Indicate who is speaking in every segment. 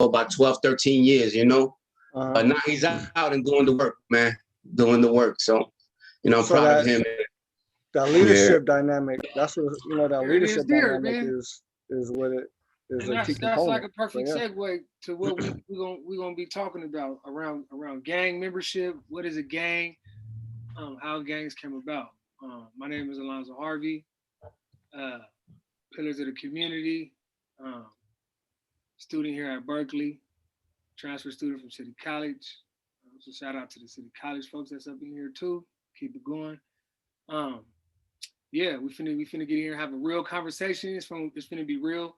Speaker 1: about 12, 13 years, you know. But now he's out and doing the work, man, doing the work. So, you know, I'm
Speaker 2: So
Speaker 1: proud of him.
Speaker 2: that leadership dynamic, that's what, you know, that leadership
Speaker 3: there,
Speaker 2: dynamic
Speaker 3: man.
Speaker 2: is what it is
Speaker 3: And
Speaker 2: a key
Speaker 3: that's
Speaker 2: component.
Speaker 3: like a perfect
Speaker 2: So, yeah.
Speaker 3: segue to what we're gonna be talking about around gang membership. What is a gang? How gangs came about. My name is Alonzo Harvey. Pillars of the community. Student here at Berkeley. Transfer student from City College. So shout out to the City College folks that's up in here too. Keep it going. Yeah, we finna get here and have a real conversation. It's finna be real.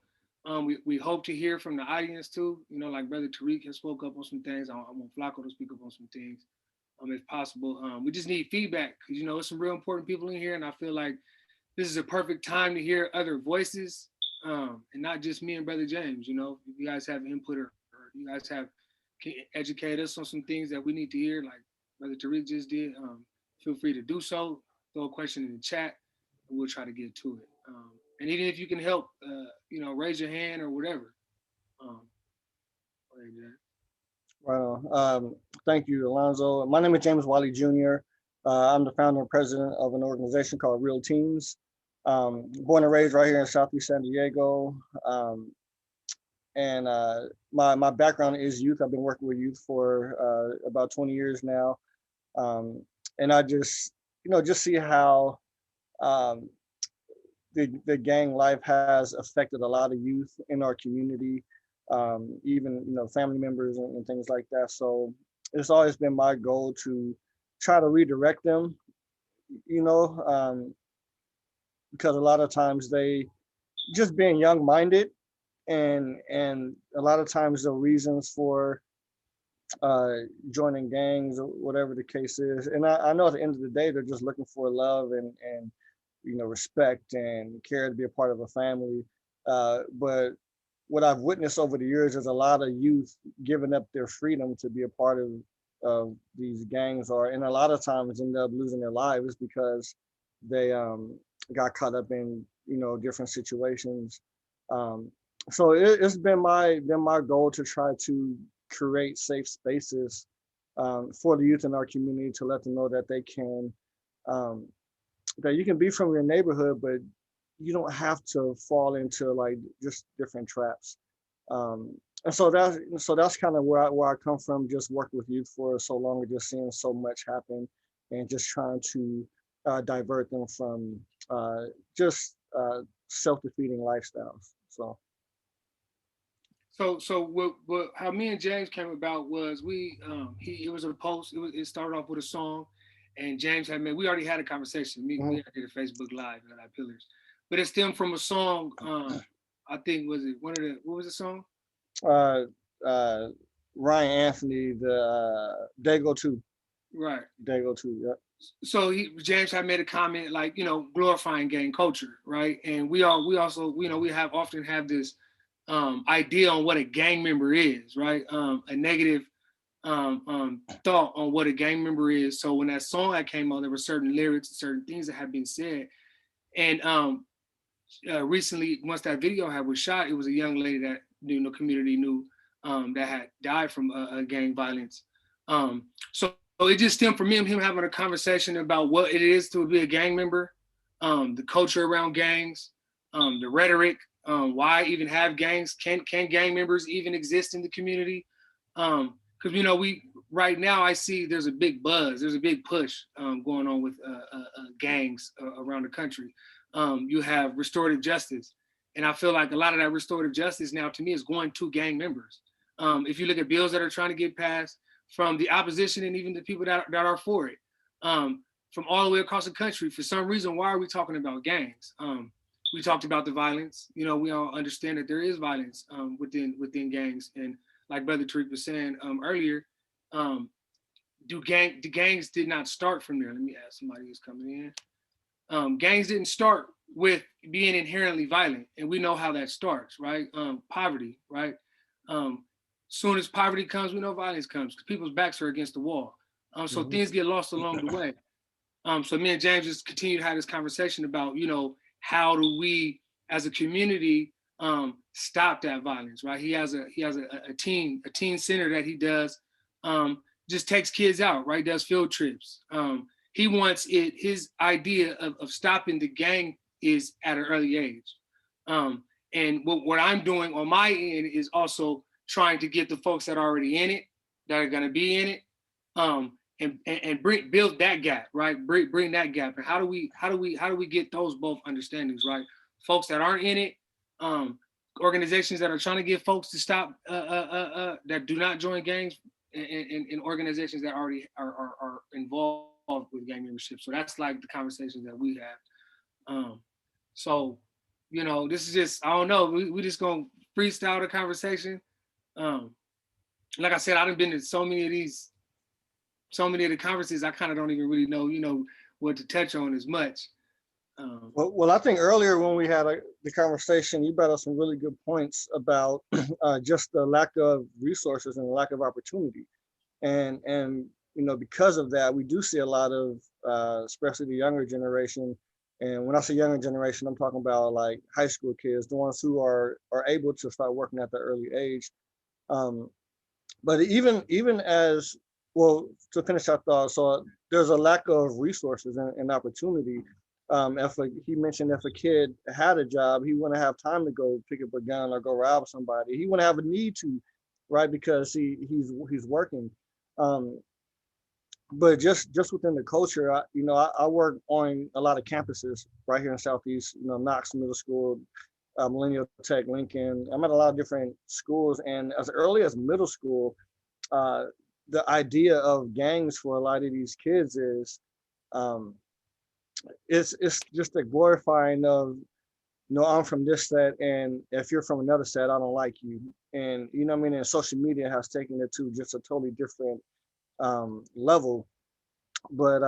Speaker 3: We hope to hear from the audience too. You know, like Brother Tariq has spoke up on some things. I want Flacco to speak up on some things, if possible. We just need feedback because you know it's some real important people in here, and I feel like this is a perfect time to hear other voices, and not just me and Brother James. You know, if you guys have input or you guys can educate us on some things that we need to hear, like Brother Tariq just did. Feel free to do so. Throw a question in the chat, and we'll try to get to it. And even if you can help, you know, raise your hand or whatever.
Speaker 2: Right. Thank you, Alonzo. My name is James Wiley Jr. I'm the founder and president of an organization called Real Teams. Born and raised right here in Southeast San Diego. And my background is youth. I've been working with youth for about 20 years now. And I just, you know, just see how the gang life has affected a lot of youth in our community, even, you know, family members and things like that. So it's always been my goal to try to redirect them, you know, because a lot of times they just being young-minded, and a lot of times the reasons for joining gangs or whatever the case is, and I know at the end of the day they're just looking for love and you know, respect and care to be a part of a family. But what I've witnessed over the years is a lot of youth giving up their freedom to be a part of these gangs, and a lot of times end up losing their lives because they got caught up in, you know, different situations. So it's been my goal to try to create safe spaces for the youth in our community, to let them know that they can that you can be from your neighborhood, but you don't have to fall into like just different traps. And so that's kind of where I come from, just working with youth for so long and just seeing so much happen and just trying to divert them from just self-defeating lifestyles.
Speaker 3: So what how me and James came about was it was a post. It started off with a song, and James we already had a conversation. We did a Facebook Live at our Pillars, but it stemmed from a song. I think what was the song?
Speaker 2: Ryan Anthony, the Dago 2.
Speaker 3: Right.
Speaker 2: Dago 2, yeah.
Speaker 3: So James had made a comment like, you know, glorifying gang culture, right? And we also, you know, we often have this idea on what a gang member is, right? A negative thought on what a gang member is. So when that song came out, there were certain lyrics and certain things that had been said. And recently, once that video was shot, it was a young lady that the community knew that had died from gang violence. So it just stemmed from him having a conversation about what it is to be a gang member, the culture around gangs, the rhetoric, why even have gangs? Can gang members even exist in the community? Because you know, right now I see there's a big buzz, there's a big push going on with gangs around the country. You have restorative justice, and I feel like a lot of that restorative justice now to me is going to gang members. If you look at bills that are trying to get passed from the opposition and even the people that are for it, from all the way across the country, for some reason, why are we talking about gangs? We talked about the violence. You know, we all understand that there is violence within gangs, and like Brother Tariq was saying earlier, the gangs did not start from there. Let me ask somebody who's coming in. Gangs didn't start with being inherently violent, and we know how that starts, right? Poverty, right? Soon as poverty comes, we know violence comes because people's backs are against the wall. So things get lost along the way. So me and James just continue to have this conversation about, you know, how do we as a community stop that violence, right? He has a teen center that he does, just takes kids out, right? Does field trips. He wants his idea of stopping the gang is at an early age. And what I'm doing on my end is also trying to get the folks that are already in it, that are going to be in it, and build that gap, right? Bring that gap. And how do we get those both understandings, right? Folks that aren't in it, organizations that are trying to get folks to stop, that do not join gangs, and organizations that already are involved with gang membership. So that's like the conversations that we have. So, you know, this is just, I don't know, we just gonna freestyle the conversation. Like I said, I've been to so many of the conferences, I kind of don't even really know, you know, what to touch on as much.
Speaker 2: Well, I think earlier when we had the conversation, you brought up some really good points about just the lack of resources and the lack of opportunity. And you know, because of that, we do see a lot of, especially the younger generation. And when I say younger generation, I'm talking about like high school kids, the ones who are able to start working at the early age. But even as, well, to finish our thought, so there's a lack of resources and opportunity. He mentioned if a kid had a job, he wouldn't have time to go pick up a gun or go rob somebody. He wouldn't have a need to, right? Because he's working. But just within the culture, I work on a lot of campuses right here in Southeast, you know, Knox Middle School, Millennial Tech, Lincoln. I'm at a lot of different schools, and as early as middle school, the idea of gangs for a lot of these kids is, it's just a glorifying of, you know, I'm from this set, and if you're from another set, I don't like you. And you know what I mean? And social media has taken it to just a totally different level. But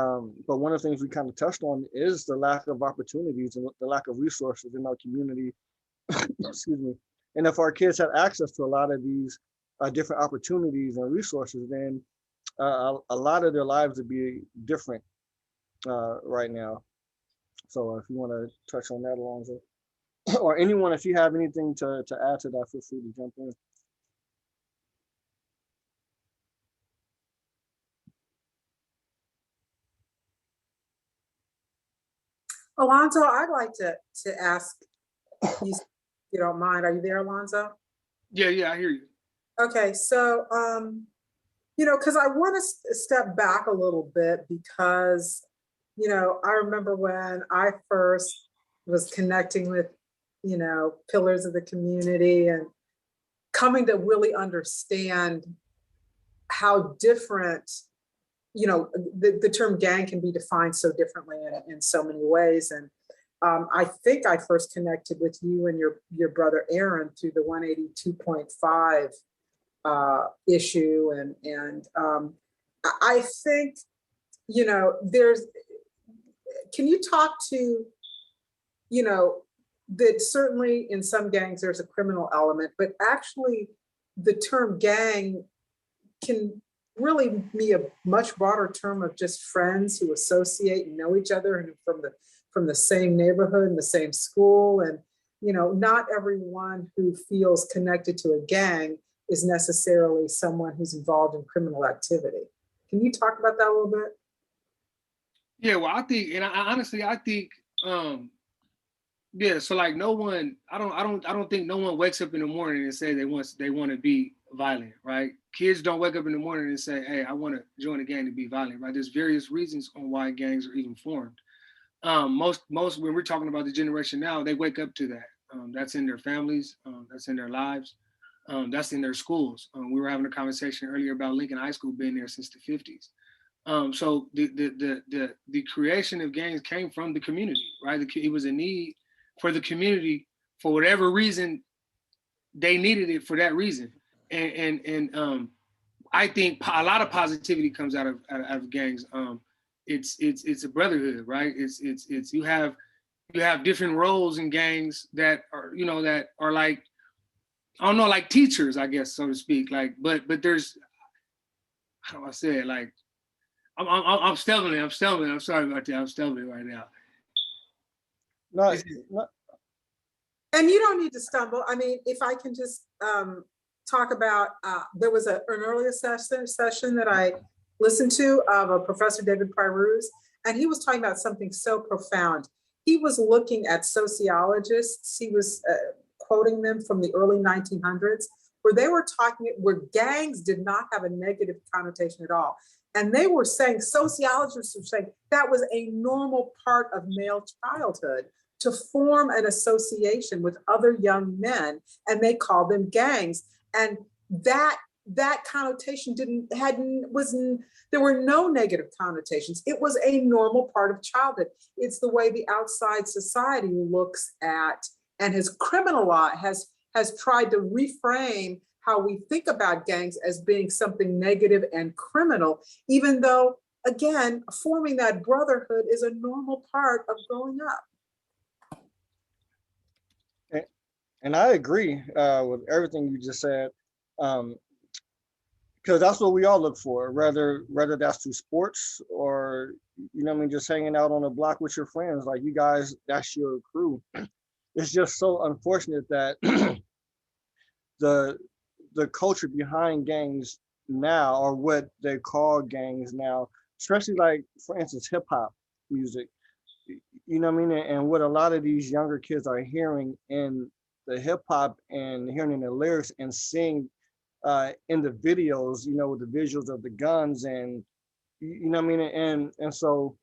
Speaker 2: one of the things we kind of touched on is the lack of opportunities and the lack of resources in our community. Excuse me. And if our kids had access to a lot of these different opportunities and resources, then a lot of their lives would be different right now. So if you want to touch on that, Alonzo, or anyone, if you have anything to add to that, feel free to jump in.
Speaker 4: Alonzo, I'd like to ask you, if you don't mind. Are you there, Alonzo?
Speaker 3: Yeah, I hear you.
Speaker 4: Okay, so you know, because I want to step back a little bit, because, you know, I remember when I first was connecting with, you know, pillars of the community and coming to really understand how different, you know, the term gang can be defined so differently in so many ways. And I think I first connected with you and your brother Aaron through the 182.5 issue. And I think, you know, can you talk to, you know, that certainly in some gangs there's a criminal element, but actually the term gang can really be a much broader term of just friends who associate and know each other and from the same neighborhood and the same school. And, you know, not everyone who feels connected to a gang is necessarily someone who's involved in criminal activity. Can you talk about that a little bit?
Speaker 3: Yeah, well, I think, and I think, yeah. So like, no one, I don't think no one wakes up in the morning and say they want to be violent, right? Kids don't wake up in the morning and say, hey, I want to join a gang to be violent, right? There's various reasons on why gangs are even formed. Most when we're talking about the generation now, they wake up to that. That's in their families, that's in their lives, that's in their schools. We were having a conversation earlier about Lincoln High School being there since the 50s. So the creation of gangs came from the community, right? It was a need for the community for whatever reason. They needed it for that reason, and I think a lot of positivity comes out of gangs. It's a brotherhood, right? It's you have different roles in gangs that are, you know, that are like, I don't know, like teachers, I guess, so to speak. Like, but there's, how do I say it? Like, I'm stumbling. I'm sorry about that. I'm stumbling right now.
Speaker 2: No,
Speaker 4: And you don't need to stumble. I mean, if I can just talk about, there was an earlier session that I listened to of a Professor David Pyrus, and he was talking about something so profound. He was looking at sociologists. He was quoting them from the early 1900s, where they were talking, where gangs did not have a negative connotation at all. And they were saying, sociologists were saying that was a normal part of male childhood, to form an association with other young men, and they called them gangs. And that connotation there were no negative connotations. It was a normal part of childhood. It's the way the outside society looks at and has criminalized, has tried to reframe how we think about gangs as being something negative and criminal, even though, again, forming that brotherhood is a normal part of growing up.
Speaker 2: And I agree with everything you just said, because that's what we all look for, whether that's through sports or, you know what I mean, just hanging out on the block with your friends. Like, you guys, that's your crew. It's just so unfortunate that the culture behind gangs now, or what they call gangs now, especially like, for instance, hip hop music, you know what I mean? And what a lot of these younger kids are hearing in the hip hop and hearing in the lyrics and seeing in the videos, you know, with the visuals of the guns, and you know what I mean? And so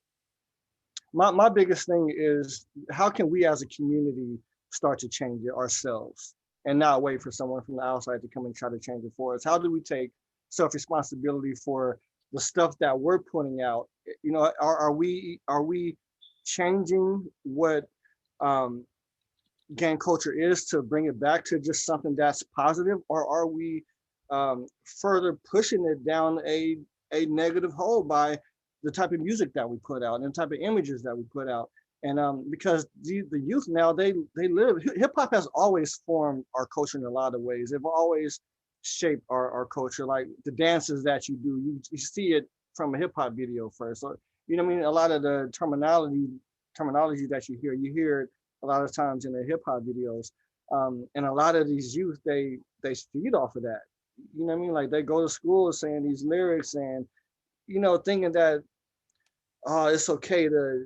Speaker 2: my biggest thing is, how can we as a community start to change it ourselves and not wait for someone from the outside to come and try to change it for us? How do we take self-responsibility for the stuff that we're putting out? You know, are we changing what gang culture is to bring it back to just something that's positive, or are we further pushing it down a negative hole by the type of music that we put out and the type of images that we put out? And because the youth now, they live, hip hop has always formed our culture in a lot of ways. They've always shaped our culture, like the dances that you do, you see it from a hip hop video first. So, you know what I mean? A lot of the terminology that you hear it a lot of times in the hip hop videos. And a lot of these youth, they feed off of that. You know what I mean? Like, they go to school saying these lyrics and, you know, thinking that, oh, it's okay to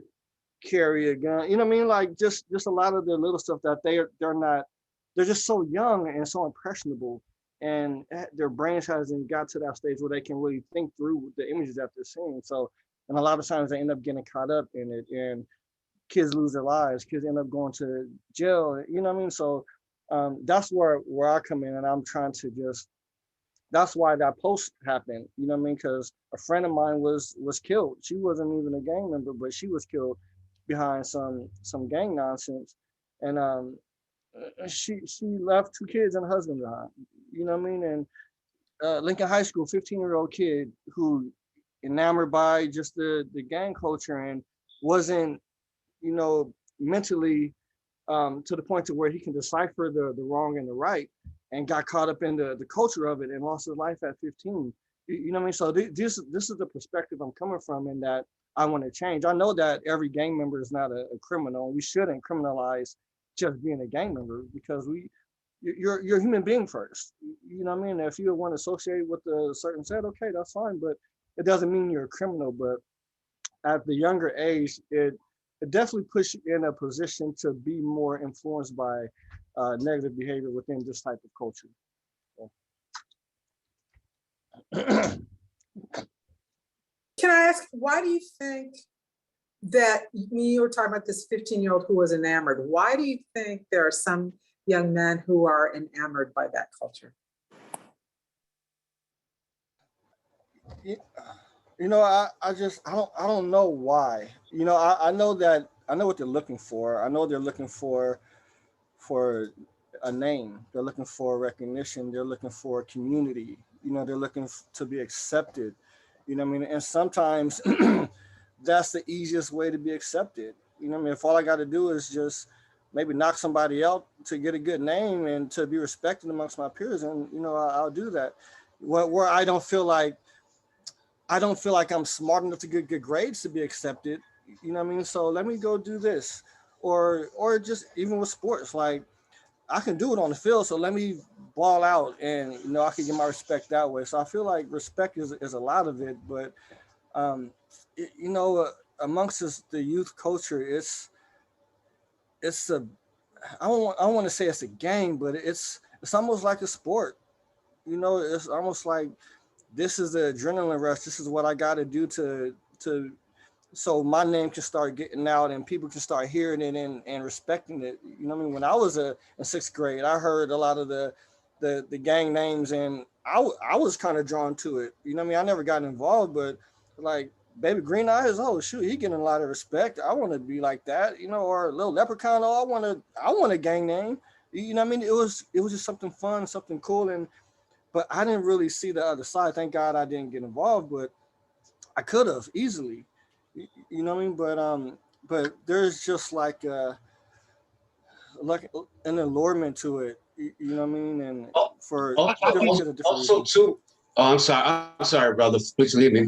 Speaker 2: carry a gun. You know what I mean? Like, just a lot of the little stuff that they're just so young and so impressionable, and their brains hasn't got to that stage where they can really think through the images that they're seeing. So, and a lot of times they end up getting caught up in it, and kids lose their lives, kids end up going to jail, you know what I mean? So that's where I come in, and I'm trying to that's why that post happened, you know what I mean? Because a friend of mine was killed. She wasn't even a gang member, but she was killed behind some gang nonsense. And she left 2 kids and a husband behind, you know what I mean? And Lincoln High School, 15-year-old kid who enamored by just the gang culture and wasn't, you know, mentally to the point to where he can decipher the wrong and the right, and got caught up in the culture of it and lost his life at 15. You know what I mean? So this is the perspective I'm coming from, in that I want to change. I know that every gang member is not a criminal. We shouldn't criminalize just being a gang member, because you're a human being first. You know what I mean? If you want to associate with a certain set, okay, that's fine, but it doesn't mean you're a criminal. But at the younger age, it definitely puts you in a position to be more influenced by negative behavior within this type of culture.
Speaker 4: Can I ask, why do you think that, you were talking about this 15-year-old who was enamored, why do you think there are some young men who are enamored by that culture?
Speaker 2: You know, I don't know why. You know, I know what they're looking for. I know they're looking for a name. They're looking for recognition. They're looking for community. You know, they're looking to be accepted. You know what I mean? And sometimes that's the easiest way to be accepted. You know what I mean? If all I got to do is just maybe knock somebody out to get a good name and to be respected amongst my peers, and, you know, I'll do that. Where I don't feel like I'm smart enough to get good grades to be accepted. You know what I mean? So let me go do this. Or just even with sports, like I can do it on the field, so let me ball out, and you know I can get my respect that way. So I feel like respect is a lot of it, but you know, amongst the youth culture, it's a I don't want to say it's a game, but it's almost like a sport. You know, it's almost like this is the adrenaline rush. This is what I got to do to so my name can start getting out and people can start hearing it and respecting it. You know what I mean? When I was in sixth grade, I heard a lot of the gang names, and I was kind of drawn to it. You know what I mean? I never got involved, but like Baby Green Eyes, oh shoot, he getting a lot of respect. I want to be like that, you know, or Little Leprechaun, oh I want a gang name. You know what I mean? It was just something fun, something cool, but I didn't really see the other side. Thank God I didn't get involved, but I could have easily. You know what I mean? But there's just like an allurement to it. You know what I mean? And for different
Speaker 1: also
Speaker 2: reasons.
Speaker 1: too. Oh, I'm sorry, brother. Please leave me.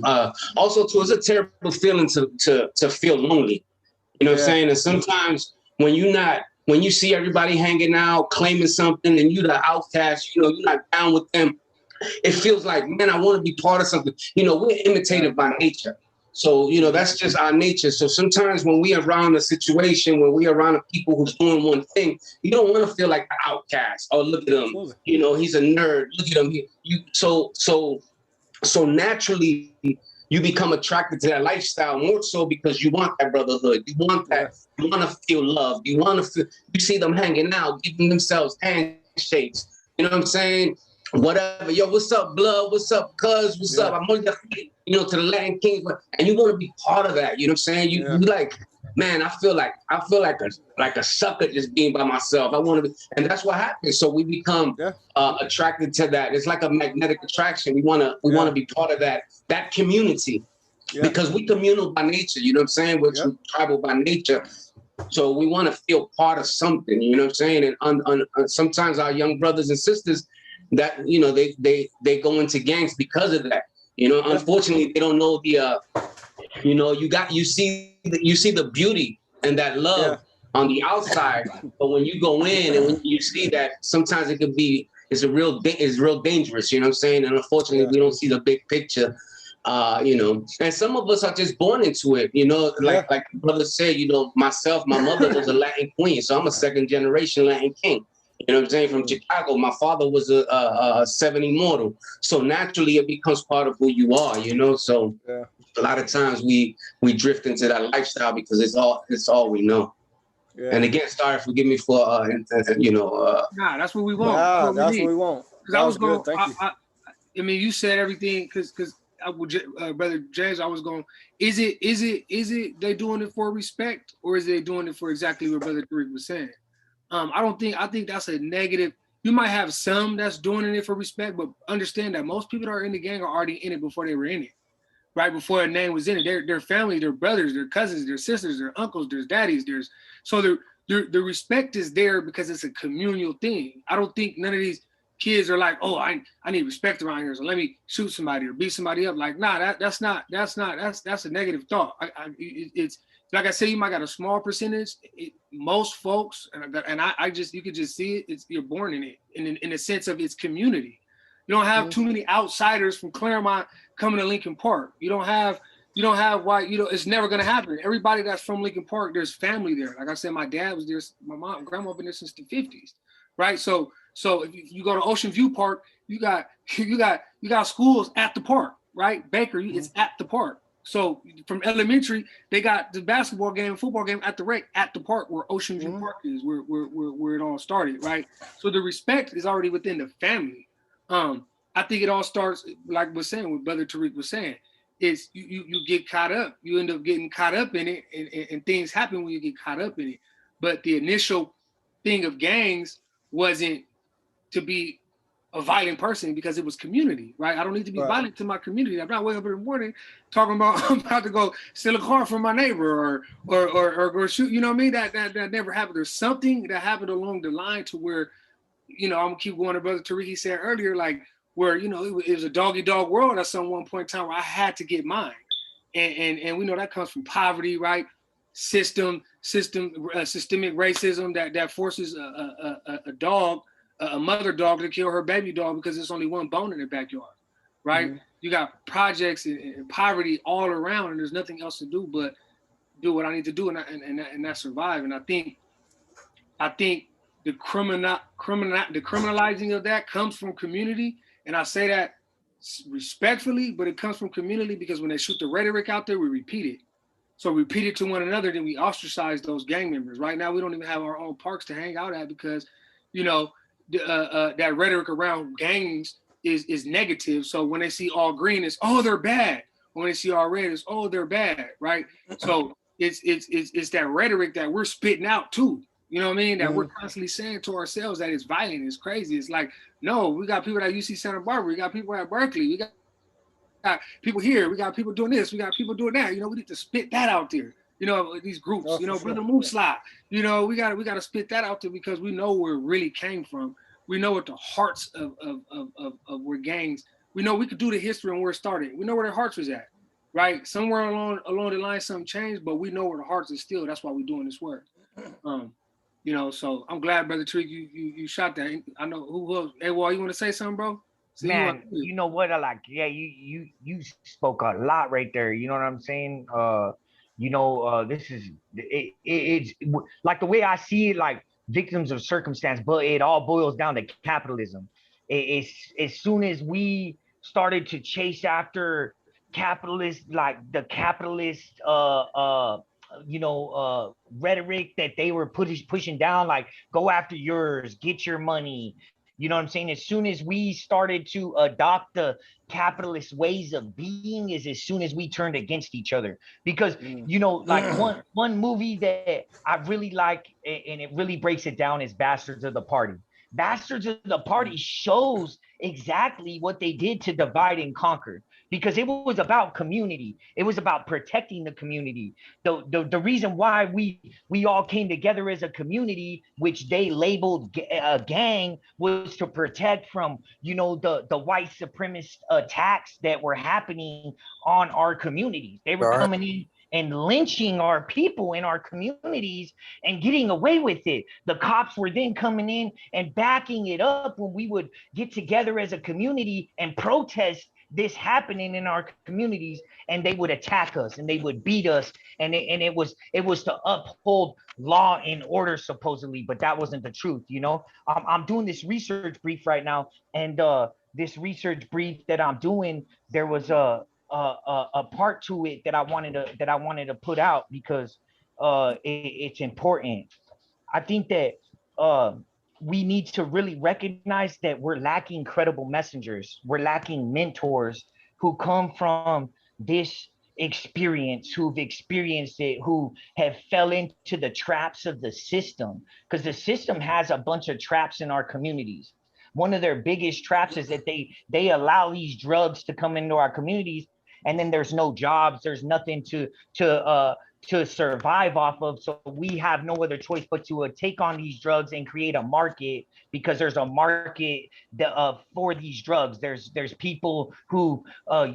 Speaker 1: Also too, it's a terrible feeling to feel lonely. You know what I'm saying? And sometimes when you see everybody hanging out, claiming something, and you the outcast, you know, you're not down with them. It feels like, man, I want to be part of something. You know, we're imitated by nature. So, you know, that's just our nature. So sometimes when we around a situation, when we around a people who's doing one thing, you don't want to feel like an outcast. Oh, look at him. You know, he's a nerd. Look at him. So naturally you become attracted to that lifestyle more so because you want that brotherhood. You want that. You want to feel loved. You want to feel, you see them hanging out, giving themselves handshakes. You know what I'm saying? Whatever, yo, what's up, blood? What's up, cuz? What's up? I'm on the, you know, to the Latin Kings, and you want to be part of that. You know what I'm saying? You like, man, I feel like a sucker just being by myself. I want to be, and that's what happens. So we become attracted to that. It's like a magnetic attraction. We want to be part of that community because we communal by nature. You know what I'm saying? We're tribal by nature. So we want to feel part of something. You know what I'm saying? And sometimes our young brothers and sisters, that, you know, they go into gangs because of that. You know, unfortunately, they don't know the you know, you see the beauty and that love on the outside, but when you go in and when you see that, sometimes it's real dangerous. You know what I'm saying? And unfortunately, we don't see the big picture. You know, and some of us are just born into it. You know, like brother said, you know, my mother was a Latin queen, so I'm a second generation Latin king. You know what I'm saying? From Chicago. My father was a 7 immortal. So naturally it becomes part of who you are, you know? So a lot of times we drift into that lifestyle because it's all we know. Yeah. And again, sorry, forgive me for, you know.
Speaker 3: Nah, that's what we want.
Speaker 2: Nah, that's what we want.
Speaker 3: Because I was going, I mean, you said everything because Brother James, I was going, is it they doing it for respect, or is they doing it for exactly what Brother Tariq was saying? I think that's a negative. You might have some that's doing it for respect, but understand that most people that are in the gang are already in it before they were in it, right? Before a name was in it. Their family, their brothers, their cousins, their sisters, their uncles, their daddies, so the respect is there because it's a communal thing. I don't think none of these kids are like, oh, I need respect around here, so let me shoot somebody or beat somebody up. Like, nah, that's a negative thought. It's like I said, you might got a small percentage. Most folks, and I just, you could just see it. You're born in it, in the sense of its community. You don't have too many outsiders from Claremont coming to Lincoln Park. You don't have white. You know, it's never gonna happen. Everybody that's from Lincoln Park, there's family there. Like I said, my dad was there. My mom, grandma been there since the 50s, right? So if you go to Ocean View Park, you got schools at the park, right? Baker, it's at the park. So from elementary, they got the basketball game, football game at the rec at the park where Ocean View Park is, where it all started, right? So the respect is already within the family. I think it all starts, like was saying, what Brother Tariq was saying, is you get caught up. You end up getting caught up in it, and things happen when you get caught up in it. But the initial thing of gangs wasn't to be a violent person because it was community, right? I don't need to be violent to my community. I'm not waking up in the morning talking about I'm about to go steal a car from my neighbor or shoot. You know what I mean? That never happened. There's something that happened along the line to where, you know, I'm gonna keep going to Brother Tariq said earlier, like where, you know, it was a dog-eat-dog world at some one point in time where I had to get mine. And we know that comes from poverty, right? systemic racism that forces a dog, a mother dog, to kill her baby dog because there's only one bone in their backyard, right? Mm-hmm. You got projects and poverty all around, and there's nothing else to do but do what I need to do, and not survive. And I think the criminalizing of that comes from community, and I say that respectfully, but it comes from community because when they shoot the rhetoric out there, we repeat it. So repeat it to one another, then we ostracize those gang members. Right now, we don't even have our own parks to hang out at because, you know, that rhetoric around gangs is negative. So when they see all green, it's, oh, they're bad. When they see all red, it's, oh, they're bad, right? So it's that rhetoric that we're spitting out too. You know what I mean? That we're constantly saying to ourselves that it's violent, it's crazy. It's like, no, we got people at UC Santa Barbara, we got people at Berkeley, we got people here, we got people doing this, we got people doing that. You know, we need to spit that out there. You know, these groups, you know, Brother Mooslot, you know, we got to spit that out there because we know where it really came from. We know what the hearts of where gangs, we know we could do the history and where it started. We know where their hearts was at, right? Somewhere along the line, something changed, but we know where the hearts is still. That's why we're doing this work. You know, so I'm glad, Brother Tariq, you shot that. I know who else. Hey, Wall, you want to say something, bro? See,
Speaker 5: man, you know what? I like, yeah, you spoke a lot right there. You know what I'm saying? You know, this is it's like the way I see it, like victims of circumstance, but it all boils down to capitalism. It's as soon as we started to chase after capitalist, like the capitalist, you know, rhetoric that they were pushing down, like go after yours, get your money. You know what I'm saying? As soon as we started to adopt the capitalist ways of being is as soon as we turned against each other. Because, you know, like one movie that I really like, and it really breaks it down, is Bastards of the Party. Bastards of the Party shows exactly what they did to divide and conquer, because it was about community. It was about protecting the community. The reason why we all came together as a community, which they labeled a gang, was to protect from, you know, the white supremacist attacks that were happening on our communities. They were coming in and lynching our people in our communities and getting away with it. The cops were then coming in and backing it up when we would get together as a community and protest this happening in our communities, and they would attack us and they would beat us, and it was to uphold law and order supposedly, but that wasn't the truth. You know, I'm doing this research brief right now, and this research brief that I'm doing, there was a part to it that I wanted to put out because it's important. I think that we need to really recognize that we're lacking credible messengers. We're lacking mentors who come from this experience, who've experienced it, who have fell into the traps of the system, because the system has a bunch of traps in our communities. One of their biggest traps is that they allow these drugs to come into our communities, and then there's no jobs, there's nothing to survive off of. So we have no other choice but to take on these drugs and create a market, because there's a market for these drugs. There's people who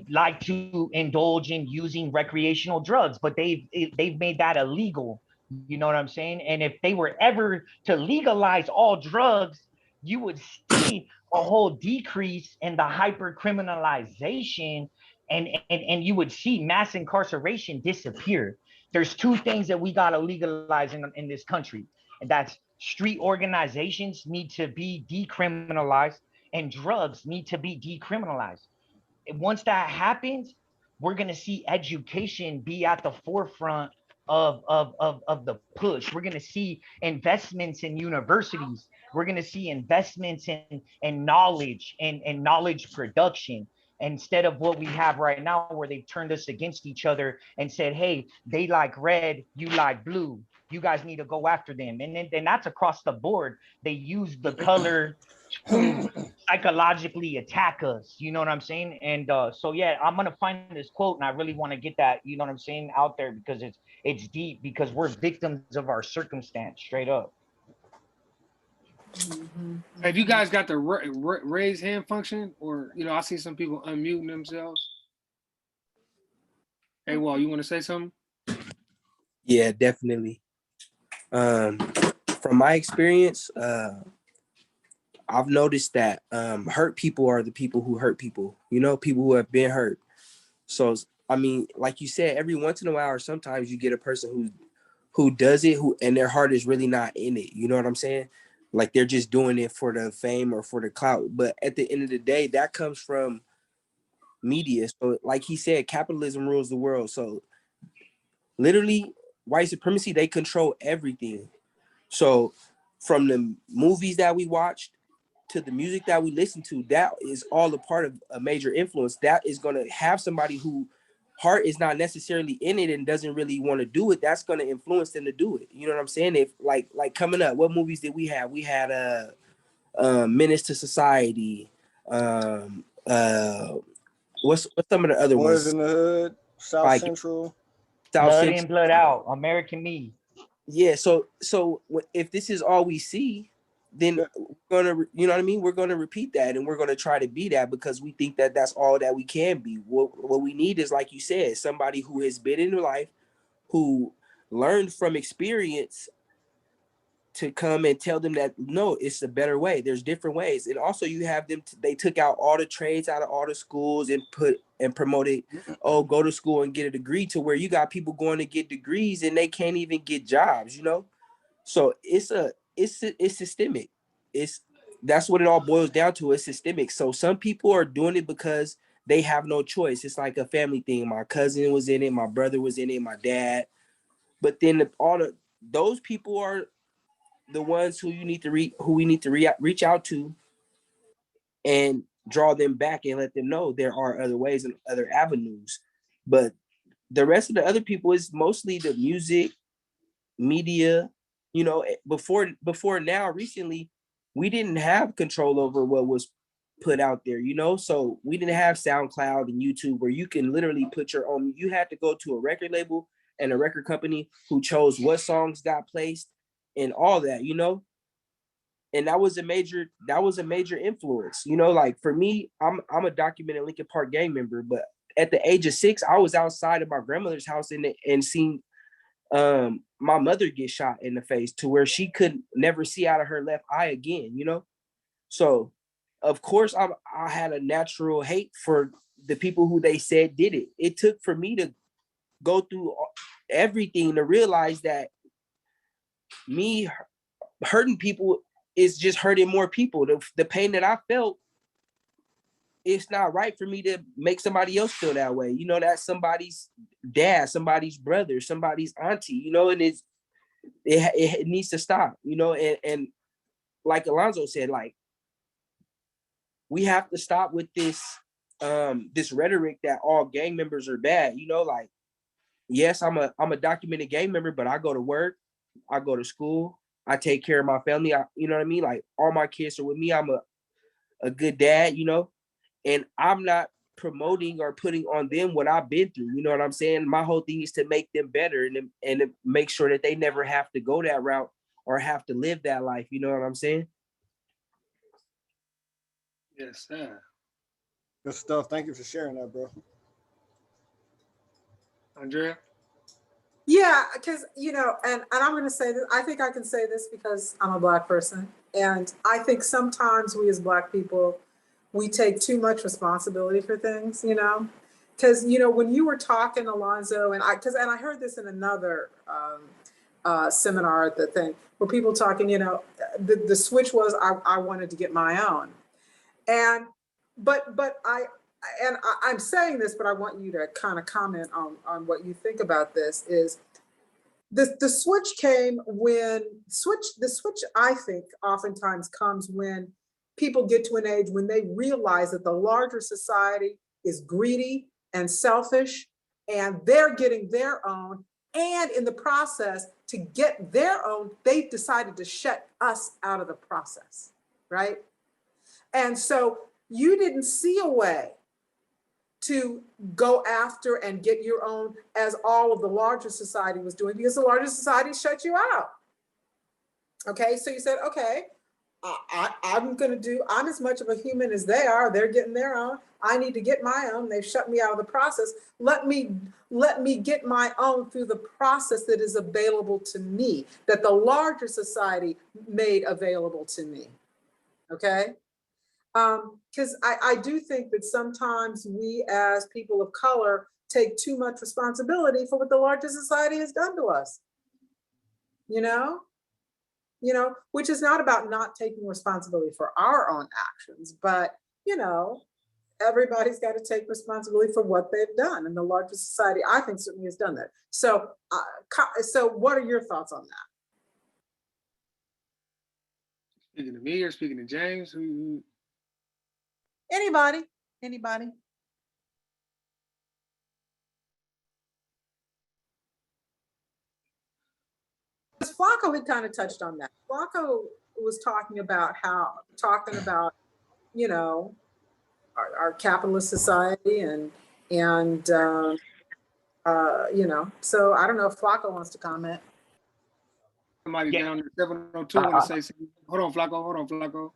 Speaker 5: like to indulge in using recreational drugs, but they've made that illegal. You know what I'm saying? And if they were ever to legalize all drugs, you would see a whole decrease in the hyper criminalization, and you would see mass incarceration disappear. There's two things that we got to legalize in this country, and that's street organizations need to be decriminalized and drugs need to be decriminalized. And once that happens, we're going to see education be at the forefront of the push. We're going to see investments in universities. We're going to see investments in knowledge and knowledge production, instead of what we have right now, where they've turned us against each other and said, hey, they like red, you like blue, you guys need to go after them. And that's across the board. They use the color to psychologically attack us. You know what I'm saying? And so, yeah, I'm going to find this quote, and I really want to get that, you know what I'm saying, out there, because it's deep, because we're victims of our circumstance, straight up.
Speaker 3: Have you guys got the raise hand function? Or, you know, I see some people unmuting themselves. Hey, Wall, you want to say something?
Speaker 6: Yeah, definitely. From my experience, I've noticed that hurt people are the people who hurt people, you know, people who have been hurt. So I mean, like you said, every once in a while or sometimes you get a person who does it, who and their heart is really not in it. You know what I'm saying? Like they're just doing it for the fame or for the clout. But at the end of the day, that comes from media. So like he said, capitalism rules the world. So literally white supremacy, they control everything. So from the movies that we watched to the music that we listen to, that is all a part of a major influence. That is going to have somebody who heart is not necessarily in it and doesn't really want to do it. That's going to influence them to do it. You know what I'm saying? If like coming up, what movies did we have? We had Menace to Society. What's some of the other
Speaker 2: Boys
Speaker 6: ones?
Speaker 2: in the Hood, South
Speaker 6: Like
Speaker 2: Central.
Speaker 6: South
Speaker 5: Blood
Speaker 6: Central.
Speaker 5: in, blood out. American Me.
Speaker 6: Yeah. So if this is all we see, then we're gonna, you know what I mean? We're gonna repeat that, and we're gonna try to be that because we think that that's all that we can be. What we need is, like you said, somebody who has been in life, who learned from experience, to come and tell them that no, it's a better way. There's different ways. And also you have them, they took out all the trades out of all the schools and promoted, oh, go to school and get a degree, to where you got people going to get degrees and they can't even get jobs, you know? So it's systemic. That's what it all boils down to. It's systemic. So some people are doing it because they have no choice. It's like a family thing. My cousin was in it, my brother was in it, my dad. But then those people are the ones who you need to reach out to and draw them back and let them know there are other ways and other avenues. But the rest of the other people is mostly the music, media. You know, before now, recently, we didn't have control over what was put out there, you know? So we didn't have SoundCloud and YouTube where you can literally put your own. You had to go to a record label and a record company who chose what songs got placed and all that, you know? And that was a major influence, you know. Like for me, I'm a documented Linkin Park gang member, but at the age of 6, I was outside of my grandmother's house and seen my mother get shot in the face to where she could never see out of her left eye again, you know. So of course I had a natural hate for the people who they said did it. It took for me to go through everything to realize that me hurting people is just hurting more people. The pain that I felt, it's not right for me to make somebody else feel that way. You know, that's somebody's dad, somebody's brother, somebody's auntie, you know, and it needs to stop, you know. And like Alonzo said, like, we have to stop with this rhetoric that all gang members are bad, you know. Like, yes, I'm a documented gang member, but I go to work, I go to school, I take care of my family. You know what I mean? Like, all my kids are with me. I'm a good dad, you know, and I'm not promoting or putting on them what I've been through. You know what I'm saying? My whole thing is to make them better and to make sure that they never have to go that route or have to live that life. You know what I'm saying?
Speaker 3: Yes, sir.
Speaker 2: Good stuff. Thank you for sharing that, bro.
Speaker 3: Andrea?
Speaker 4: Yeah, because, you know, and I'm going to say this, I think I can say this because I'm a Black person. And I think sometimes we as Black people, we take too much responsibility for things, you know? Because, you know, when you were talking, Alonzo, and I heard this in another seminar at the thing, where people talking, you know, the switch was I wanted to get my own. And, but I'm saying this, but I want you to kind of comment on what you think about this. Is the switch came when the switch I think oftentimes comes when people get to an age when they realize that the larger society is greedy and selfish, and they're getting their own, and in the process to get their own, they've decided to shut us out of the process, right? And so you didn't see a way to go after and get your own as all of the larger society was doing, because the larger society shut you out. Okay, so you said, okay, I'm as much of a human as they are. They're getting their own. I need to get my own. They've shut me out of the process. Let me get my own through the process that is available to me, that the larger society made available to me. Okay? Because I do think that sometimes we as people of color take too much responsibility for what the larger society has done to us. You know, which is not about not taking responsibility for our own actions, but everybody's got to take responsibility for what they've done, and the larger society, I think, certainly has done that. So, so what are your thoughts on that?
Speaker 3: Speaking to me or speaking to James?
Speaker 4: Anybody? Flacco had kind of touched on that. Flacco was talking about our capitalist society and so I don't know if Flacco wants to comment.
Speaker 3: Somebody down there 702 want to say something. Hold on, Flacco.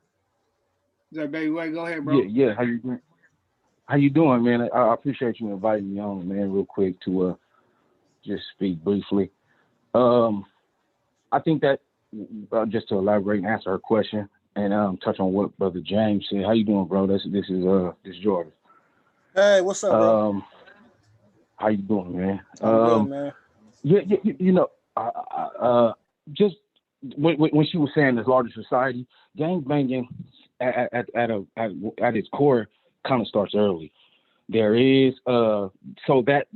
Speaker 3: Is that Baby Way? Go ahead, bro.
Speaker 7: Yeah. How you doing, man? I appreciate you inviting me on, man, real quick to just speak briefly. I think that just to elaborate and answer her question and touch on what Brother James said. How you doing, bro? This is Jordan.
Speaker 2: Hey, what's up, bro?
Speaker 7: How you doing, man?
Speaker 2: I'm good, man.
Speaker 7: Just when she was saying this larger society, gang banging at its core kind of starts early. There is so that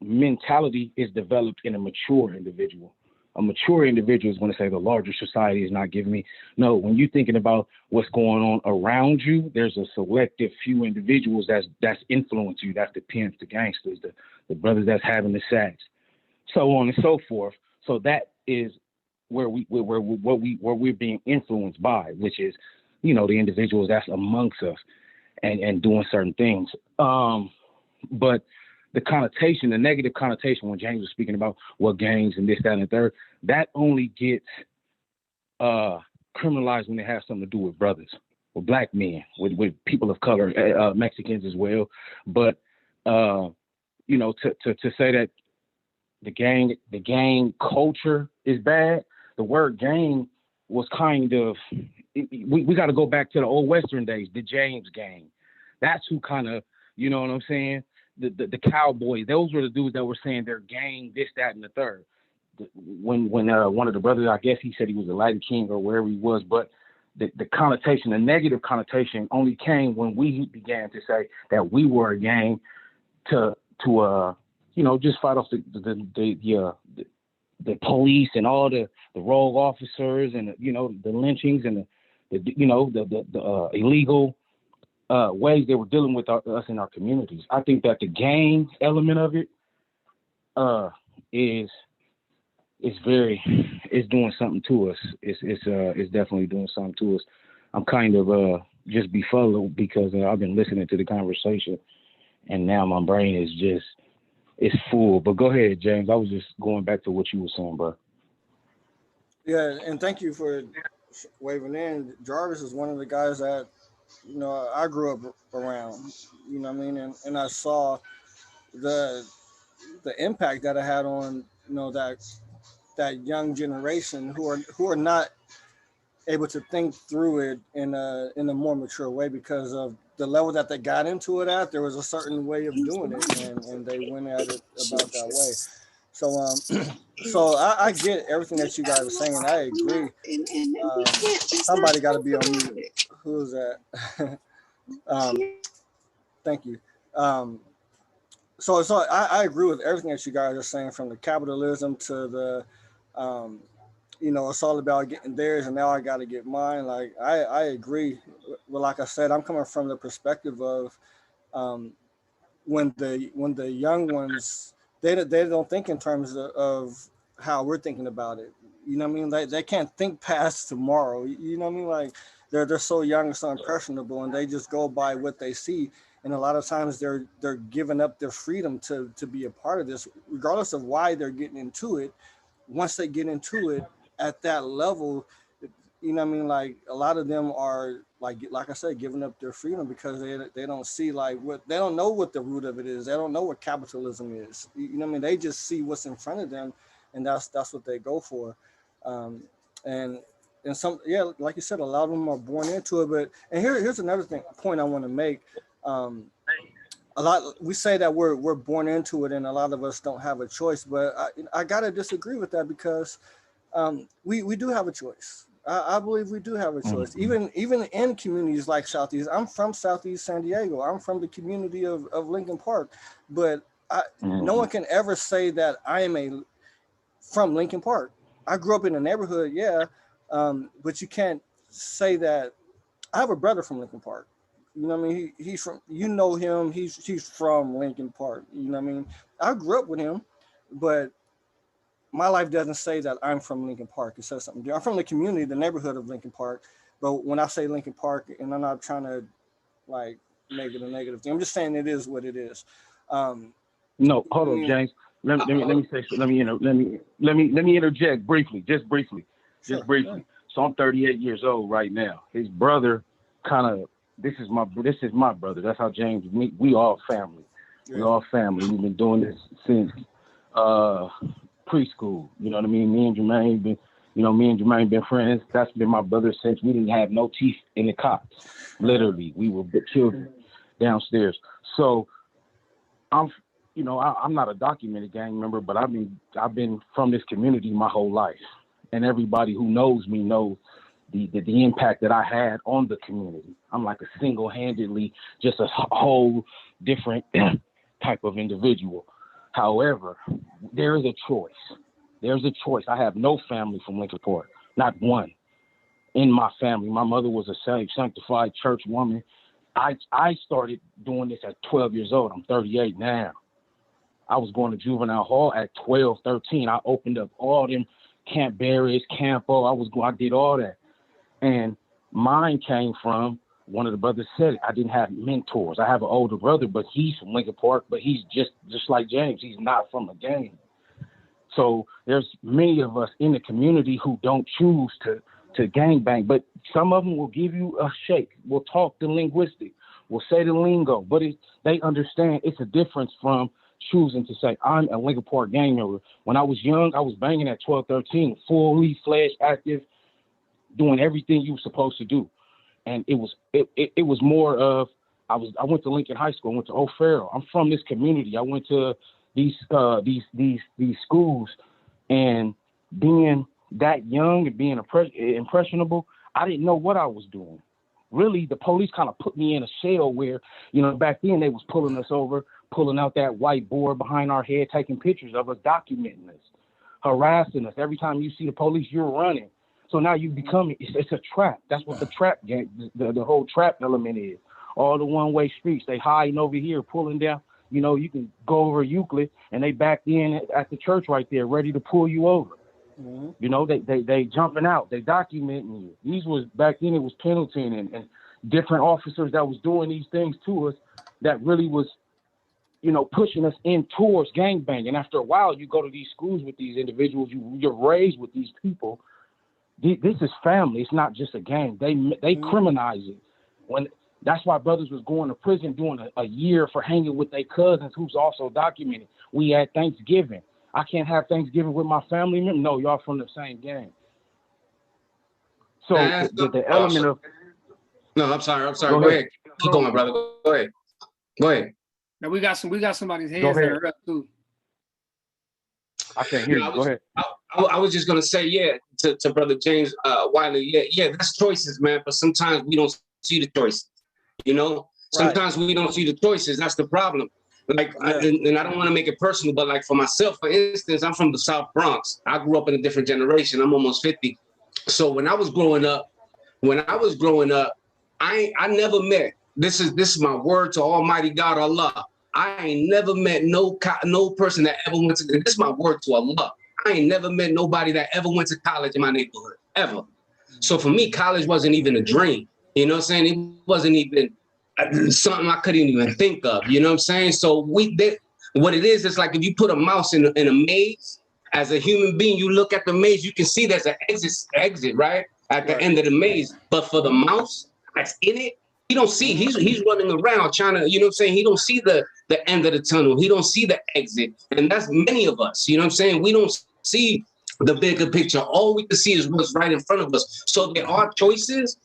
Speaker 7: mentality is developed in a mature individual. A mature individual is going to say the larger society is not giving me. No, when you're thinking about what's going on around you, there's a selective few individuals that's influence you. That's the pimps, the gangsters, the brothers that's having the sacks, so on and so forth. So that is where we're being influenced by, which is, the individuals that's amongst us and doing certain things. But the connotation, the negative connotation, when James was speaking about what gangs and this, that, and the third, that only gets criminalized when they have something to do with brothers, with black men, with people of color, Mexicans as well. But to say that the gang culture is bad, the word gang was kind of, we got to go back to the old Western days, the James gang. That's who kind of, you know what I'm saying? The cowboys, those were the dudes that were saying they're gang, this, that, and the third. When one of the brothers, I guess he said he was a Lighter King or wherever he was, but the connotation, the negative connotation only came when we began to say that we were a gang to just fight off the police and all the rogue officers and the lynchings and the illegal ways they were dealing with us in our communities. I think that the gang element of it is doing something to us. It's definitely doing something to us. I'm kind of just befuddled because I've been listening to the conversation, and now my brain is it's full. But go ahead, James. I was just going back to what you were saying, bro.
Speaker 2: Yeah, and thank you for waving in. Jarvis is one of the guys that I grew up around. You know what I mean? And I saw the impact that it had on that young generation who are not able to think through it in a more mature way because of the level that they got into it at. There was a certain way of doing it, and they went at it about that way. So so I get everything that you guys are saying. I agree. Somebody got to be on mute. Who is that? Thank you. So I agree with everything that you guys are saying, from the capitalism to the it's all about getting theirs and now I got to get mine. Like I agree. Well, like I said, I'm coming from the perspective of when the young ones, they don't think in terms of how we're thinking about it. You know what I mean? They can't think past tomorrow. You know what I mean? Like they're so young and so impressionable, and they just go by what they see. And a lot of times they're giving up their freedom to be a part of this, regardless of why they're getting into it. Once they get into it at that level, you know what I mean? Like a lot of them are like I said, giving up their freedom because they don't see like they don't know what the root of it is. They don't know what capitalism is. You know what I mean? They just see what's in front of them, and that's what they go for. And some, yeah, like you said, a lot of them are born into it. But and here's another point I want to make. A lot we say that we're born into it, and a lot of us don't have a choice. But I gotta disagree with that because we do have a choice. I believe we do have a choice, even in communities like Southeast. I'm from Southeast San Diego. I'm from the community of Lincoln Park, but no one can ever say that I am from Lincoln Park. I grew up in a neighborhood, yeah, but you can't say that. I have a brother from Lincoln Park. You know what I mean? He's from, you know him. He's from Lincoln Park. You know what I mean? I grew up with him, but my life doesn't say that I'm from Lincoln Park. It says something different. I'm from the community, the neighborhood of Lincoln Park. But when I say Lincoln Park, and I'm not trying to like make it a negative thing, I'm just saying it is what it is.
Speaker 7: No, hold on, James. Let me say so. Let me interject briefly. Sure. So I'm 38 years old right now. His brother this is my brother. That's how James meet. We all family. Yeah. We all family. We've been doing this since preschool. You know what I mean? Me and Jermaine been friends. That's been my brother since we didn't have no teeth in the cots. Literally, we were children downstairs. So I'm not a documented gang member, but I've been from this community my whole life, and everybody who knows me knows the impact that I had on the community. I'm like a single-handedly just a whole different type of individual. However, there is a choice. There's a choice. I have no family from Lincoln Park, not one. In my family, my mother was a sanctified church woman. I started doing this at 12 years old. I'm 38 now. I was going to juvenile hall at 12, 13. I opened up all them Camp Barris, Campo. I did all that. And mine came from, one of the brothers said it, I didn't have mentors. I have an older brother, but he's from Lincoln Park, but he's just like James. He's not from a gang. So there's many of us in the community who don't choose to gangbang, but some of them will give you a shake. We'll talk the linguistic. We'll say the lingo, but they understand it's a difference from choosing to say, I'm a Lincoln Park gang member. When I was young, I was banging at 12, 13, fully fledged, active, doing everything you were supposed to do. And it was more of, I went to Lincoln High School, I went to O'Farrell. I'm from this community. I went to these schools, and being that young and being impressionable, I didn't know what I was doing. Really, the police kind of put me in a shell where, back then they was pulling us over, pulling out that whiteboard behind our head, taking pictures of us, documenting us, harassing us. Every time you see the police, you're running. So now you become, it's a trap. That's what the trap game, the whole trap element is. All the one-way streets, they hiding over here, pulling down. You can go over Euclid, and they backed in at the church right there, ready to pull you over. Mm-hmm. They jumping out, they documenting you. These was, back then it was Pendleton and different officers that was doing these things to us that really was, pushing us in towards gangbang. And after a while, you go to these schools with these individuals, you're raised with these people. This is family. It's not just a gang. They criminalize it. That's why brothers was going to prison doing a year for hanging with their cousins who's also documented. We had Thanksgiving. I can't have Thanksgiving with my family member. No, y'all from the same gang. So the element of...
Speaker 1: No, I'm sorry. Go ahead. Keep going, brother. Go ahead.
Speaker 3: Now we got somebody's hands that are up too.
Speaker 7: I can't hear you. Go ahead.
Speaker 1: I was just gonna say, to Brother James Wiley, that's choices, man. But sometimes we don't see the choices. Sometimes we don't see the choices. That's the problem. Like, and I don't want to make it personal, but like for myself, for instance, I'm from the South Bronx. I grew up in a different generation. I'm almost 50. So when I was growing up, I never met. This is my word to Almighty God, Allah. I ain't never met no person that ever went to. This is my word to Allah. I ain't never met nobody that ever went to college in my neighborhood, ever. So for me, college wasn't even a dream. You know what I'm saying? It wasn't even something I couldn't even think of. You know what I'm saying? So what it is, it's like if you put a mouse in a maze, as a human being, you look at the maze, you can see there's an exit, right? at the end of the maze. But for the mouse that's in it, he don't see. He's running around trying to, you know what I'm saying? He don't see the end of the tunnel. He don't see the exit. And that's many of us, you know what I'm saying? We don't see the bigger picture. All we can see is what's right in front of us. So there are choices,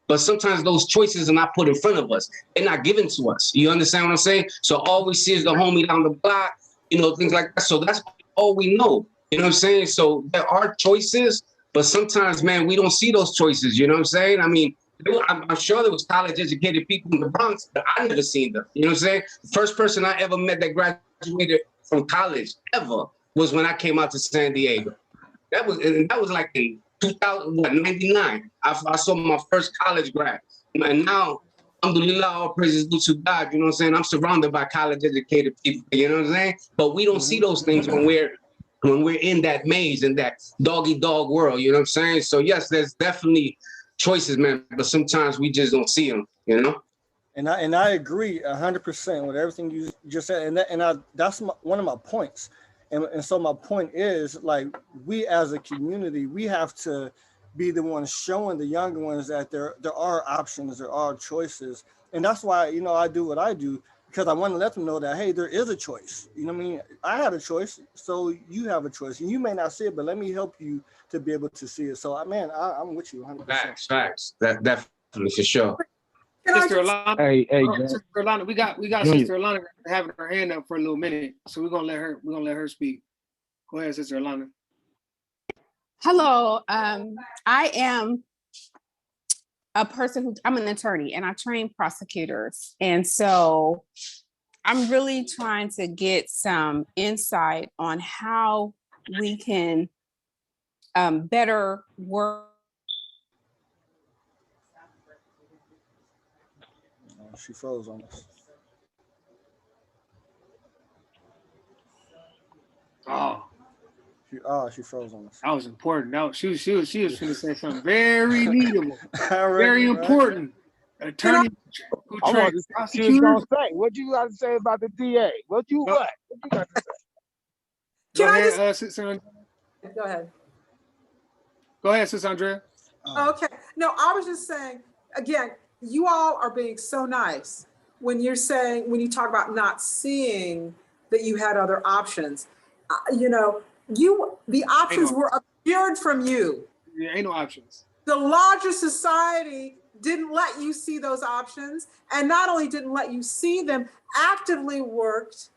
Speaker 1: but sometimes those choices are not put in front of us. They're not given to us. You understand what I'm saying? So all we see is the homie down the block, you know, things like that. So that's all we know. You know what I'm saying? So there are choices, but sometimes, man, we don't see those choices. You know what I'm saying? I mean, I'm sure there was college-educated people in the Bronx, but I never seen them. You know what I'm saying? The first person I ever met that graduated from college ever was when I came out to San Diego. That was like in 1999. I saw my first college grad. And now, alhamdulillah, all praises due to God. You know what I'm saying? I'm surrounded by college-educated people. You know what I'm saying? But we don't see those things when we're in that maze, in that dog-eat-dog world. You know what I'm saying? So yes, there's definitely choices, man, but sometimes we just don't see them, you know.
Speaker 2: And I agree 100% with everything you just said, and that's one of my points. And so my point is, like, we as a community, we have to be the ones showing the younger ones that there are options, there are choices, and that's why, you know, I do what I do, because I want to let them know that, hey, there is a choice. You know what I mean? I had a choice, so you have a choice, and you may not see it, but let me help you to be able to see it. So, man, I'm with you 100%.
Speaker 1: Facts. That definitely for sure.
Speaker 3: Sister Alana,
Speaker 7: Hey,
Speaker 3: Sister Alana, we got Sister Alana having her hand up for a little minute, so we're gonna let her speak. Go ahead, Sister Alana.
Speaker 8: Hello, I am a person I'm an attorney and I train prosecutors, and so I'm really trying to get some insight on how we can better work.
Speaker 2: She froze on us. She froze on us.
Speaker 3: That was important. That was, she was going to say something very needable, very important. Attorney who trains prosecutors.
Speaker 9: She was going to say, what you got to say about the DA? What you got to say?
Speaker 3: Go ahead, Sister Andrea.
Speaker 4: Go ahead.
Speaker 3: Go ahead, Sister Andrea.
Speaker 4: Okay. No, I was just saying, again, you all are being so nice when you talk about not seeing that you had other options. You know, the options were obscured from you.
Speaker 3: Yeah, ain't no options.
Speaker 4: The larger society didn't let you see those options, and not only didn't let you see them, actively worked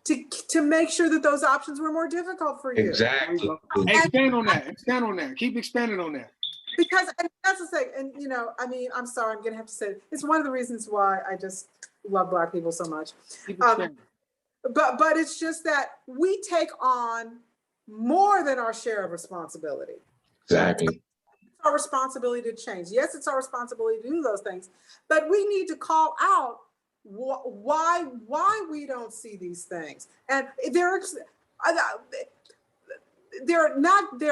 Speaker 4: to make sure that those options were more difficult for you.
Speaker 1: Exactly.
Speaker 3: Expand on that. Keep expanding on that.
Speaker 4: Because, and that's the thing, and you know, I mean, I'm sorry, I'm gonna have to say it. It's one of the reasons why I just love Black people so much. But it's just that we take on more than our share of responsibility.
Speaker 1: Exactly.
Speaker 4: It's our responsibility to change. Yes, it's our responsibility to do those things, but we need to call out why we don't see these things. And they're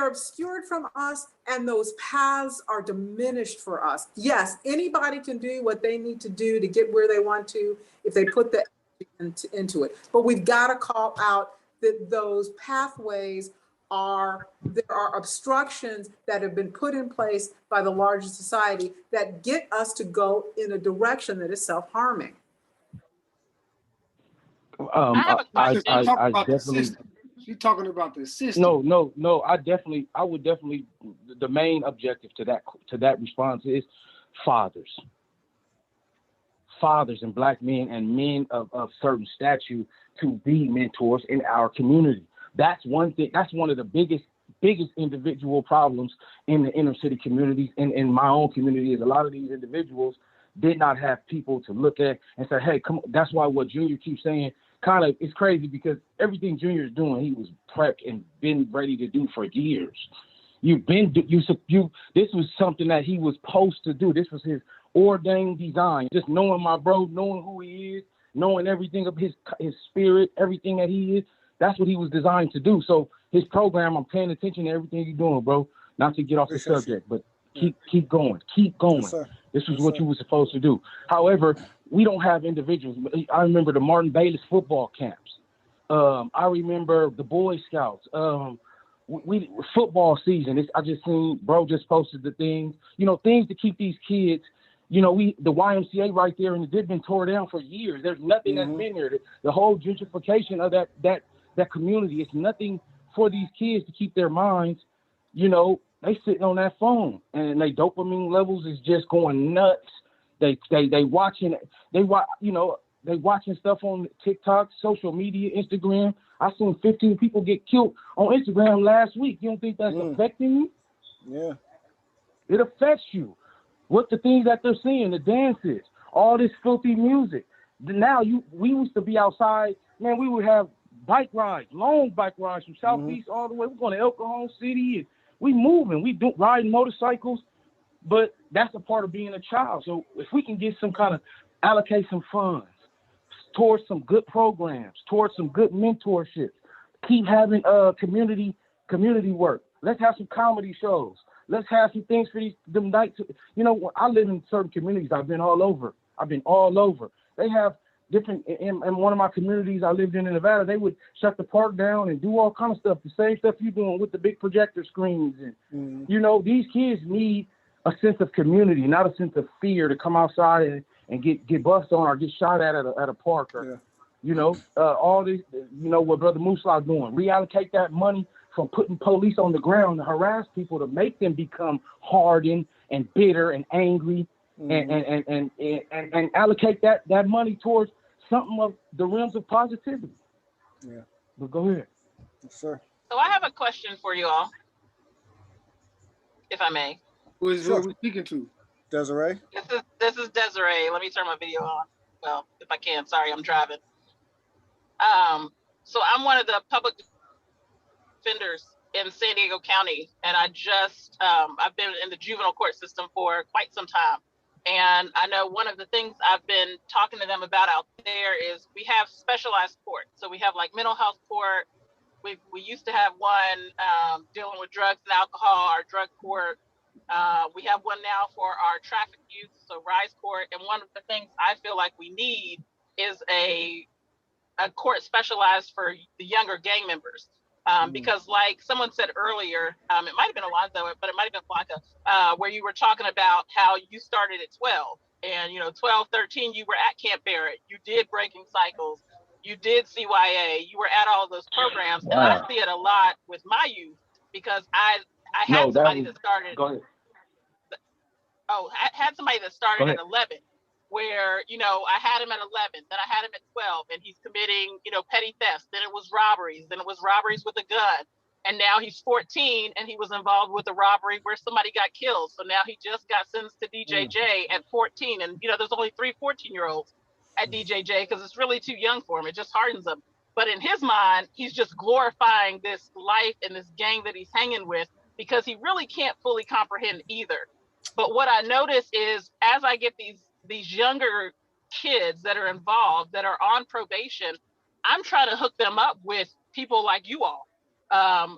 Speaker 4: obscured from us, and those paths are diminished for us. Yes, anybody can do what they need to do to get where they want to if they put the energy into it. But we've got to call out that those pathways there are obstructions that have been put in place by the larger society that get us to go in a direction that is self-harming.
Speaker 7: I definitely.
Speaker 3: She's talking about the system.
Speaker 7: No. I would definitely. The main objective to that response is fathers and Black men and men of certain stature to be mentors in our community. That's one thing. That's one of the biggest individual problems in the inner city communities and in my own community is a lot of these individuals did not have people to look at and say, hey, come on. That's why what Junior keeps saying kind of it's crazy because everything Junior is doing, he was prepped and been ready to do for years. This was something that he was supposed to do. This was his ordained design. Just knowing my bro, knowing who he is, knowing everything of his spirit, everything that he is. That's what he was designed to do. So his program, I'm paying attention to everything you're doing, bro. Not to get off the subject, but keep going. Yes, this is what you were supposed to do. However, we don't have individuals. I remember the Martin Bayless football camps. I remember the Boy Scouts. we football season. I just seen bro just posted the things, things to keep these kids. The YMCA right there, and they've been tore down for years. There's nothing that's been there. The whole gentrification of that community. It's nothing for these kids to keep their minds. They sitting on that phone, and their dopamine levels is just going nuts. They watching stuff on TikTok, social media, Instagram. I seen 15 people get killed on Instagram last week. You don't think that's affecting you?
Speaker 2: Yeah.
Speaker 7: It affects you. What the things that they're seeing, the dances, all this filthy music. Now we used to be outside, man, we would have bike rides, long bike rides from Southeast all the way. We're going to El Cajon City, and we moving, riding motorcycles, but that's a part of being a child. So if we can get allocate some funds towards some good programs, towards some good mentorship, keep having community work. Let's have some comedy shows. Let's have some things for them nights. I live in certain communities. I've been all over. They have different, in one of my communities I lived in Nevada, they would shut the park down and do all kind of stuff, the same stuff you're doing with the big projector screens. And, these kids need a sense of community, not a sense of fear to come outside and get bust on or get shot at a park. Or, all this, what Brother Musa doing. Reallocate that money from putting police on the ground to harass people, to make them become hardened and bitter and angry, and allocate that money towards something of the realms of positivity.
Speaker 2: Yeah.
Speaker 7: But go ahead.
Speaker 2: Yes, sir.
Speaker 10: So I have a question for you all, if I may.
Speaker 3: Who are we speaking to?
Speaker 2: Desiree?
Speaker 10: This is Desiree. Let me turn my video on. Well, if I can. Sorry, I'm driving. So I'm one of the public defenders in San Diego County, and I've been in the juvenile court system for quite some time. And I know one of the things I've been talking to them about out there is we have specialized court. So we have like mental health court. We used to have one dealing with drugs and alcohol, our drug court. We have one now for our traffic youth, so RISE court. And one of the things I feel like we need is a court specialized for the younger gang members. Because like someone said earlier, it might have been Alonzo, but it might have been Blanca, where you were talking about how you started at 12 and, 12, 13, you were at Camp Barrett. You did Breaking Cycles. You did CYA. You were at all those programs. Wow. And I see it a lot with my youth because I had somebody that started.
Speaker 7: Go ahead.
Speaker 10: I had somebody that started at 11. Where, I had him at 11, then I had him at 12, and he's committing, petty thefts. Then it was robberies. Then it was robberies with a gun. And now he's 14, and he was involved with a robbery where somebody got killed. So now he just got sentenced to DJJ at 14. And, there's only 3 14-year-olds at DJJ because it's really too young for him. It just hardens him. But in his mind, he's just glorifying this life and this gang that he's hanging with because he really can't fully comprehend either. But what I notice is as I get these younger kids that are involved, that are on probation, I'm trying to hook them up with people like you all,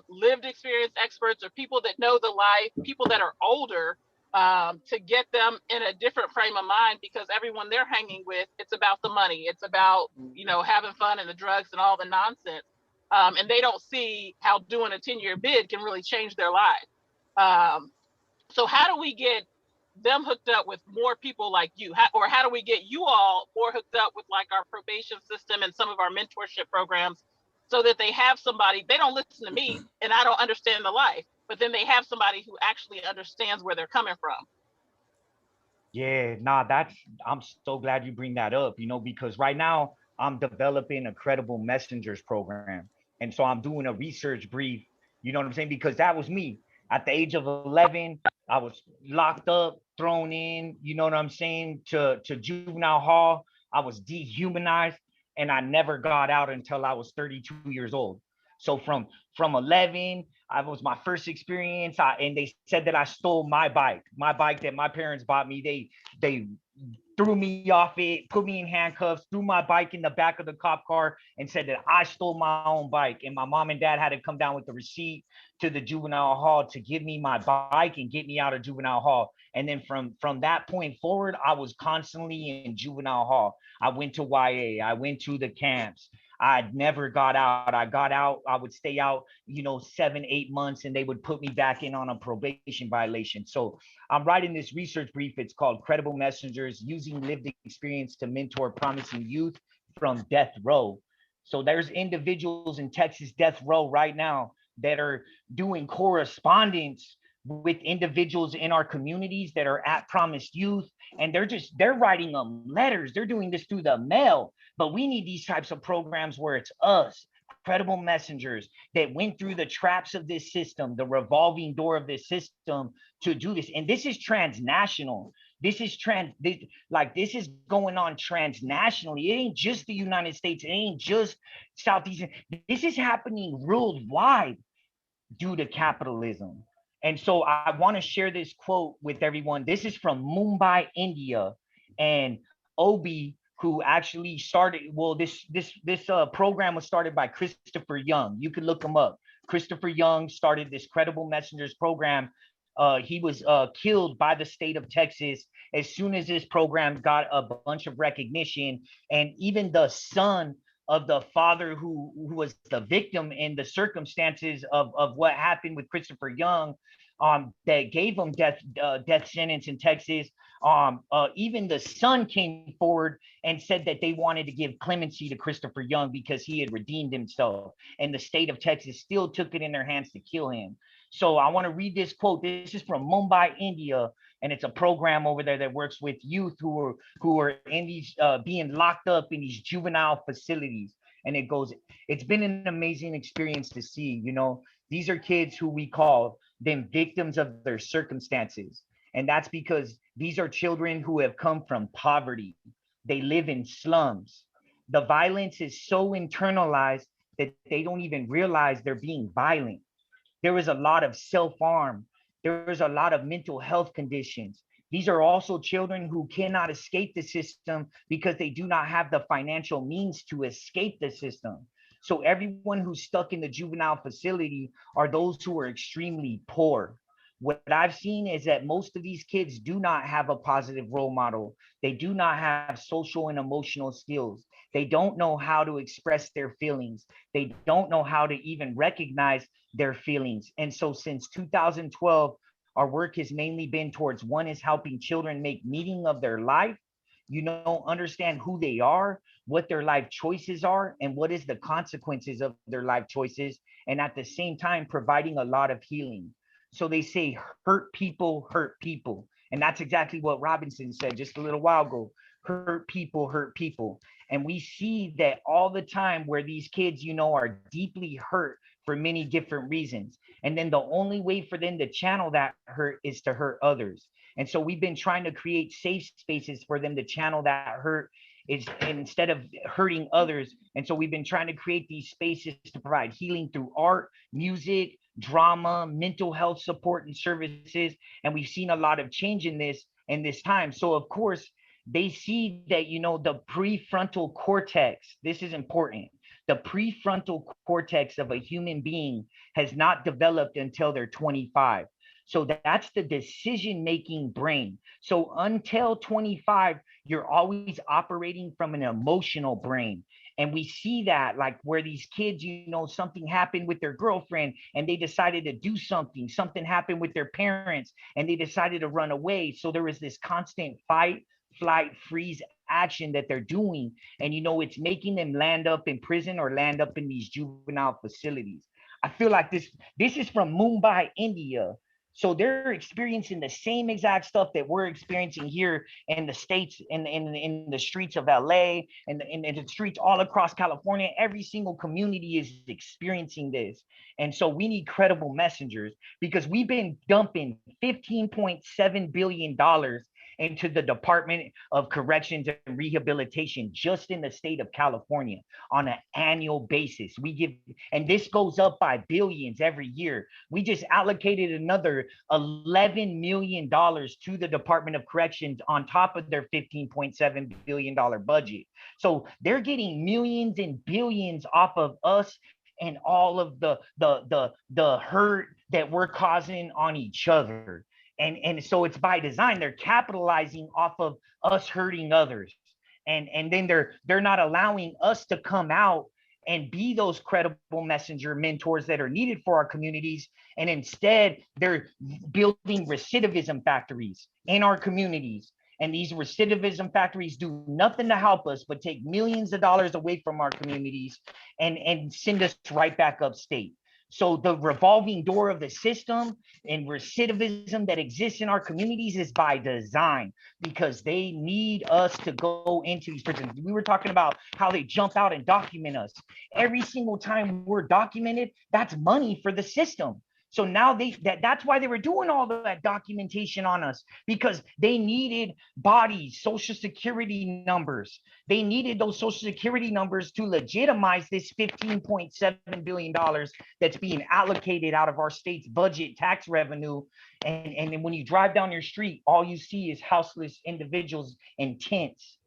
Speaker 10: lived experience experts or people that know the life, people that are older, to get them in a different frame of mind because everyone they're hanging with, it's about the money. It's about, having fun and the drugs and all the nonsense. And they don't see how doing a 10-year bid can really change their life. So how do we get them hooked up with more people like you, or how do we get you all more hooked up with like our probation system and some of our mentorship programs so that they have somebody, they don't listen to me and I don't understand the life, but then they have somebody who actually understands where they're coming from.
Speaker 5: Yeah, I'm so glad you bring that up, because right now I'm developing a credible messengers program. And so I'm doing a research brief, you know what I'm saying? Because that was me. At the age of 11, I was locked up, thrown in, you know what I'm saying, to juvenile hall. I was dehumanized, and I never got out until I was 32 years old. So from 11, I was my first experience, and they said that I stole my bike that my parents bought me. They threw me off it, put me in handcuffs, threw my bike in the back of the cop car and said that I stole my own bike. And my mom and dad had to come down with the receipt to the juvenile hall to give me my bike and get me out of juvenile hall. And then from that point forward, I was constantly in juvenile hall. I went to YA, I went to the camps. I never got out. I got out, I would stay out, 7, 8 months, and they would put me back in on a probation violation. So I'm writing this research brief. It's called Credible Messengers, Using Lived Experience to Mentor Promising Youth from Death Row. So there's individuals in Texas death row right now that are doing correspondence with individuals in our communities that are at Promised Youth, and they're writing them letters. They're doing this through the mail. But we need these types of programs where it's us, credible messengers that went through the traps of this system, the revolving door of this system, to do this. And this is transnational. This is this is going on transnationally. It ain't just the United States. It ain't just Southeast. This is happening worldwide due to capitalism. And so I want to share this quote with everyone. This is from Mumbai, India, and Obi, who actually started. Well, this program was started by Christopher Young. You can look him up. Christopher Young started this Credible Messengers program. He was killed by the state of Texas as soon as this program got a bunch of recognition. And even the son of the father who was the victim in the circumstances of what happened with Christopher Young, that gave him death sentence in Texas. Even the son came forward and said that they wanted to give clemency to Christopher Young because he had redeemed himself, and the state of Texas still took it in their hands to kill him. So I want to read this quote. This is from Mumbai, India, and it's a program over there that works with youth who are in these being locked up in these juvenile facilities. And it goes, it's been an amazing experience to see. These are kids who we call them victims of their circumstances. And that's because these are children who have come from poverty. They live in slums. The violence is so internalized that they don't even realize they're being violent. There is a lot of self-harm. There is a lot of mental health conditions. These are also children who cannot escape the system because they do not have the financial means to escape the system. So everyone who's stuck in the juvenile facility are those who are extremely poor. What I've seen is that most of these kids do not have a positive role model. They do not have social and emotional skills. They don't know how to express their feelings. They don't know how to even recognize their feelings. And so since 2012, our work has mainly been towards, one is helping children make meaning of their life, understand who they are, what their life choices are, and what is the consequences of their life choices. And at the same time, providing a lot of healing. So they say hurt people. And that's exactly what Robinson said just a little while ago. Hurt people. And we see that all the time where these kids, are deeply hurt for many different reasons. And then the only way for them to channel that hurt is to hurt others. And so we've been trying to create safe spaces for them to channel that hurt instead of hurting others. And so we've been trying to create these spaces to provide healing through art, music, drama, mental health support and services. And we've seen a lot of change in this time. So of course, they see that, the prefrontal cortex, this is important. The prefrontal cortex of a human being has not developed until they're 25. So that's the decision-making brain. So until 25, you're always operating from an emotional brain. And we see that like where these kids, something happened with their girlfriend and they decided to do something happened with their parents and they decided to run away. So there was this constant fight, flight, freeze action that they're doing. And, it's making them land up in prison or land up in these juvenile facilities. I feel like this is from Mumbai, India. So they're experiencing the same exact stuff that we're experiencing here in the States, in the streets of LA, and in the streets all across California. Every single community is experiencing this. And so we need credible messengers because we've been dumping $15.7 billion into the Department of Corrections and Rehabilitation just in the state of California on an annual basis. And this goes up by billions every year. We just allocated another $11 million to the Department of Corrections on top of their $15.7 billion budget. So they're getting millions and billions off of us and all of the hurt that we're causing on each other. And so it's by design. They're capitalizing off of us hurting others. And then they're not allowing us to come out and be those credible messenger mentors that are needed for our communities. And instead, they're building recidivism factories in our communities. And these recidivism factories do nothing to help us but take millions of dollars away from our communities and send us right back upstate. So the revolving door of the system and recidivism that exists in our communities is by design, because they need us to go into these prisons. We were talking about how they jump out and document us. Every single time we're documented, that's money for the system. So now that's why they were doing all that documentation on us, because they needed bodies, social security numbers. They needed those social security numbers to legitimize this $15.7 billion that's being allocated out of our state's budget tax revenue. And then when you drive down your street, all you see is houseless individuals in tents.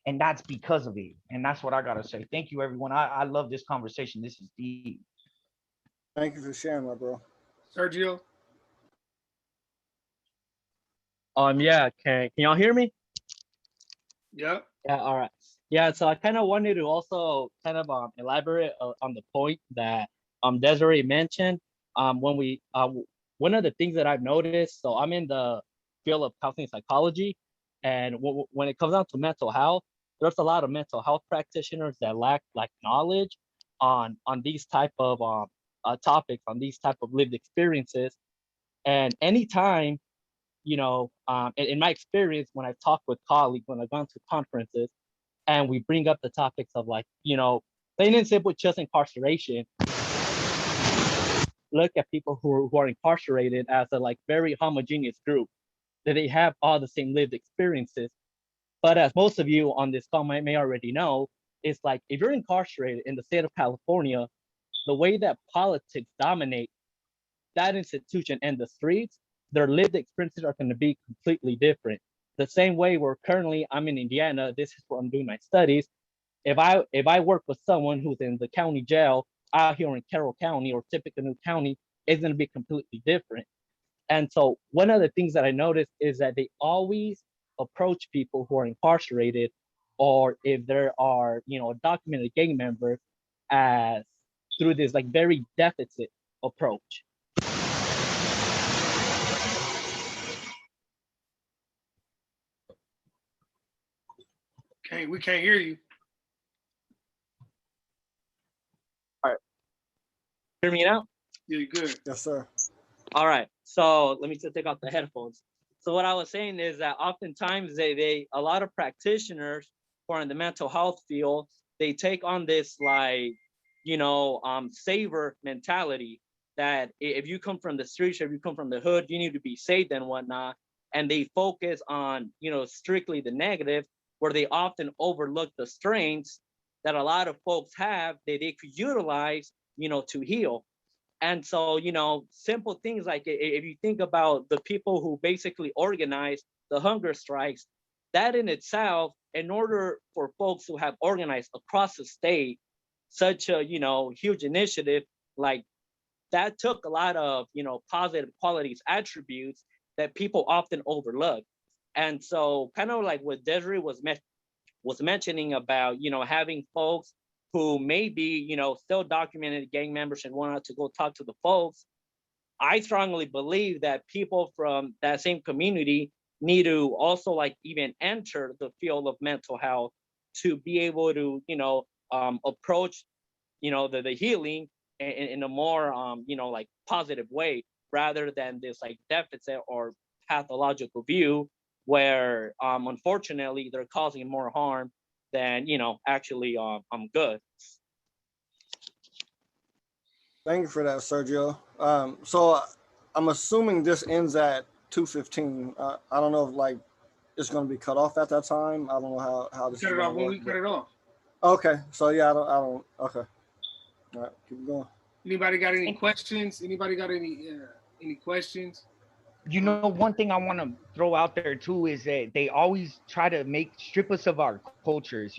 Speaker 5: And that's because of it. And that's what I gotta say. Thank you, everyone. I love this conversation. This is deep.
Speaker 2: Thank you for sharing, my bro.
Speaker 3: Sergio?
Speaker 11: Yeah, can y'all hear me?
Speaker 3: Yep.
Speaker 11: Yeah, all right. Yeah, so I kind of wanted to also kind of elaborate on the point that Desiree mentioned. When we one of the things that I've noticed, so I'm in the field of counseling psychology, and when it comes down to mental health, there's a lot of mental health practitioners that lack knowledge on these type of topics, on these type of lived experiences. And anytime, in my experience, when I've talked with colleagues, when I've gone to conferences, and we bring up the topics of plain and simple just incarceration, look at people who are incarcerated as a very homogeneous group, that they have all the same lived experiences. But as most of you on this call may already know, it's if you're incarcerated in the state of California, the way that politics dominate that institution and the streets, their lived experiences are going to be completely different. The same way I'm in Indiana, this is where I'm doing my studies. If I work with someone who's in the county jail out here in Carroll County or Tippecanoe County, it's going to be completely different. And so one of the things that I noticed is that they always approach people who are incarcerated, or if there are, documented gang members, as through this very deficit approach.
Speaker 3: We can't hear you.
Speaker 11: All right. Hear me now?
Speaker 3: You're good.
Speaker 2: Yes, sir.
Speaker 11: All right. So let me just take off the headphones. So what I was saying is that oftentimes a lot of practitioners who are in the mental health field, they take on this saver mentality, that if you come from the streets, or if you come from the hood, you need to be saved and whatnot. And they focus on, strictly the negative, where they often overlook the strengths that a lot of folks have that they could utilize, to heal. And so, simple things like, if you think about the people who basically organize the hunger strikes, that in itself, in order for folks who have organized across the state such a, huge initiative, that took a lot of, positive qualities, attributes that people often overlook. And so kind of like what Desiree was mentioning about, having folks who may be, still documented gang members and wanted to go talk to the folks. I strongly believe that people from that same community need to also even enter the field of mental health to be able to, approach, the healing in a more, positive way, rather than this deficit or pathological view where, unfortunately, they're causing more harm than, actually good.
Speaker 2: Thank you for that, Sergio. So I'm assuming this ends at 2:15. I don't know if it's going to be cut off at that time. I don't know how this.
Speaker 3: Cut it off when we cut it off.
Speaker 2: Okay, so yeah, I don't. Okay, all right, keep going.
Speaker 3: Anybody got any questions? Anybody got any questions?
Speaker 5: One thing I want to throw out there too is that they always try to strip us of our cultures,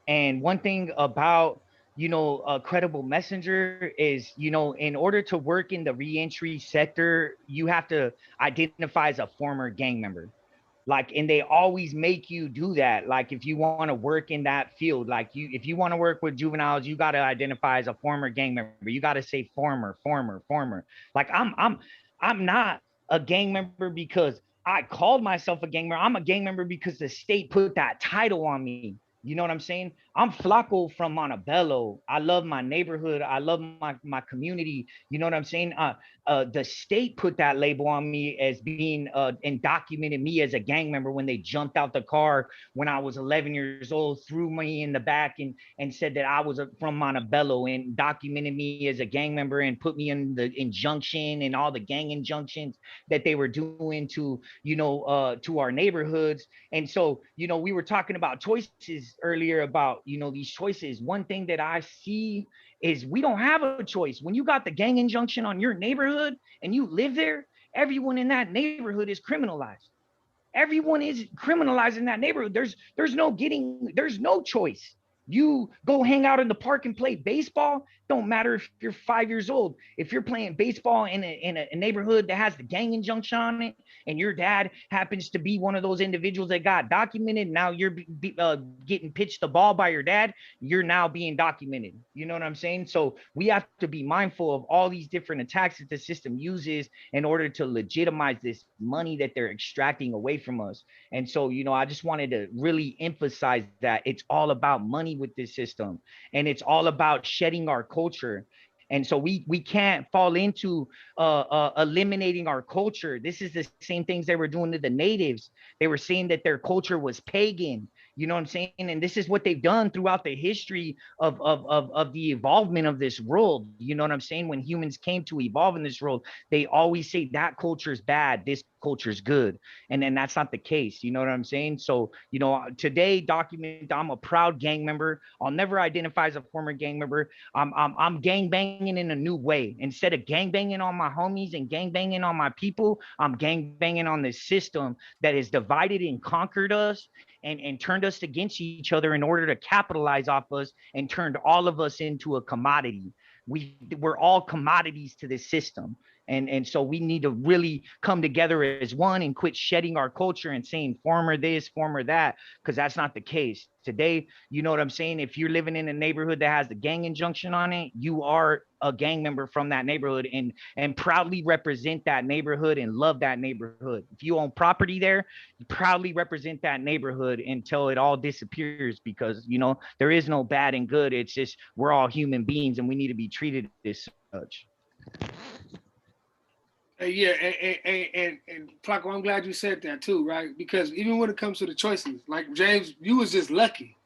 Speaker 5: And one thing about, a credible messenger is, in order to work in the reentry sector, you have to identify as a former gang member. Like, and they always make you do that. Like, if you want to work in that field, like if you want to work with juveniles, you got to identify as a former gang member. You got to say former. Like, I'm not a gang member because I called myself a gang member. I'm a gang member because the state put that title on me. You know what I'm saying? I'm Flaco from Montebello. I love my neighborhood. I love my community. You know what I'm saying? The state put that label on me as being and documented me as a gang member when they jumped out the car when I was 11 years old, threw me in the back and said that I was from Montebello, and documented me as a gang member and put me in the injunction and all the gang injunctions that they were doing to, you know, to our neighborhoods. And so, you know, we were talking about choices earlier, about, you know, these choices. One thing that I see is we don't have a choice. When you got the gang injunction on your neighborhood and you live there, everyone in that neighborhood is criminalized. Everyone is criminalized in that neighborhood. There's no choice. You go hang out in the park and play baseball. Don't matter if you're 5 years old. If you're playing baseball in a neighborhood that has the gang injunction on it, and your dad happens to be one of those individuals that got documented, now you're getting pitched the ball by your dad, you're now being documented. You know what I'm saying? So we have to be mindful of all these different attacks that the system uses in order to legitimize this money that they're extracting away from us. And so, you know, I just wanted to really emphasize that it's all about money with this system, and it's all about shedding our culture. And so we can't fall into eliminating our culture. This is the same things they were doing to the natives. They were saying that their culture was pagan. You know what I'm saying? And this is what they've done throughout the history of the evolvement of this world. You know what I'm saying? When humans came to evolve in this world, they always say that culture is bad, this culture is good. And then that's not the case. You know what I'm saying? So, you know, today, document, I'm a proud gang member. I'll never identify as a former gang member. I'm gang banging in a new way. Instead of gang banging on my homies and gang banging on my people, I'm gang banging on this system that has divided and conquered us and turned us against each other in order to capitalize off us, and turned all of us into a commodity. We're all commodities to this system. And so we need to really come together as one and quit shedding our culture and saying former this, former that, because that's not the case. Today, you know what I'm saying? If you're living in a neighborhood that has the gang injunction on it, you are a gang member from that neighborhood, and proudly represent that neighborhood and love that neighborhood. If you own property there, you proudly represent that neighborhood until it all disappears, because, you know, there is no bad and good. It's just we're all human beings and we need to be treated as such.
Speaker 3: Yeah, and Flaco, I'm glad you said that too, right? Because even when it comes to the choices, like James, you was just lucky.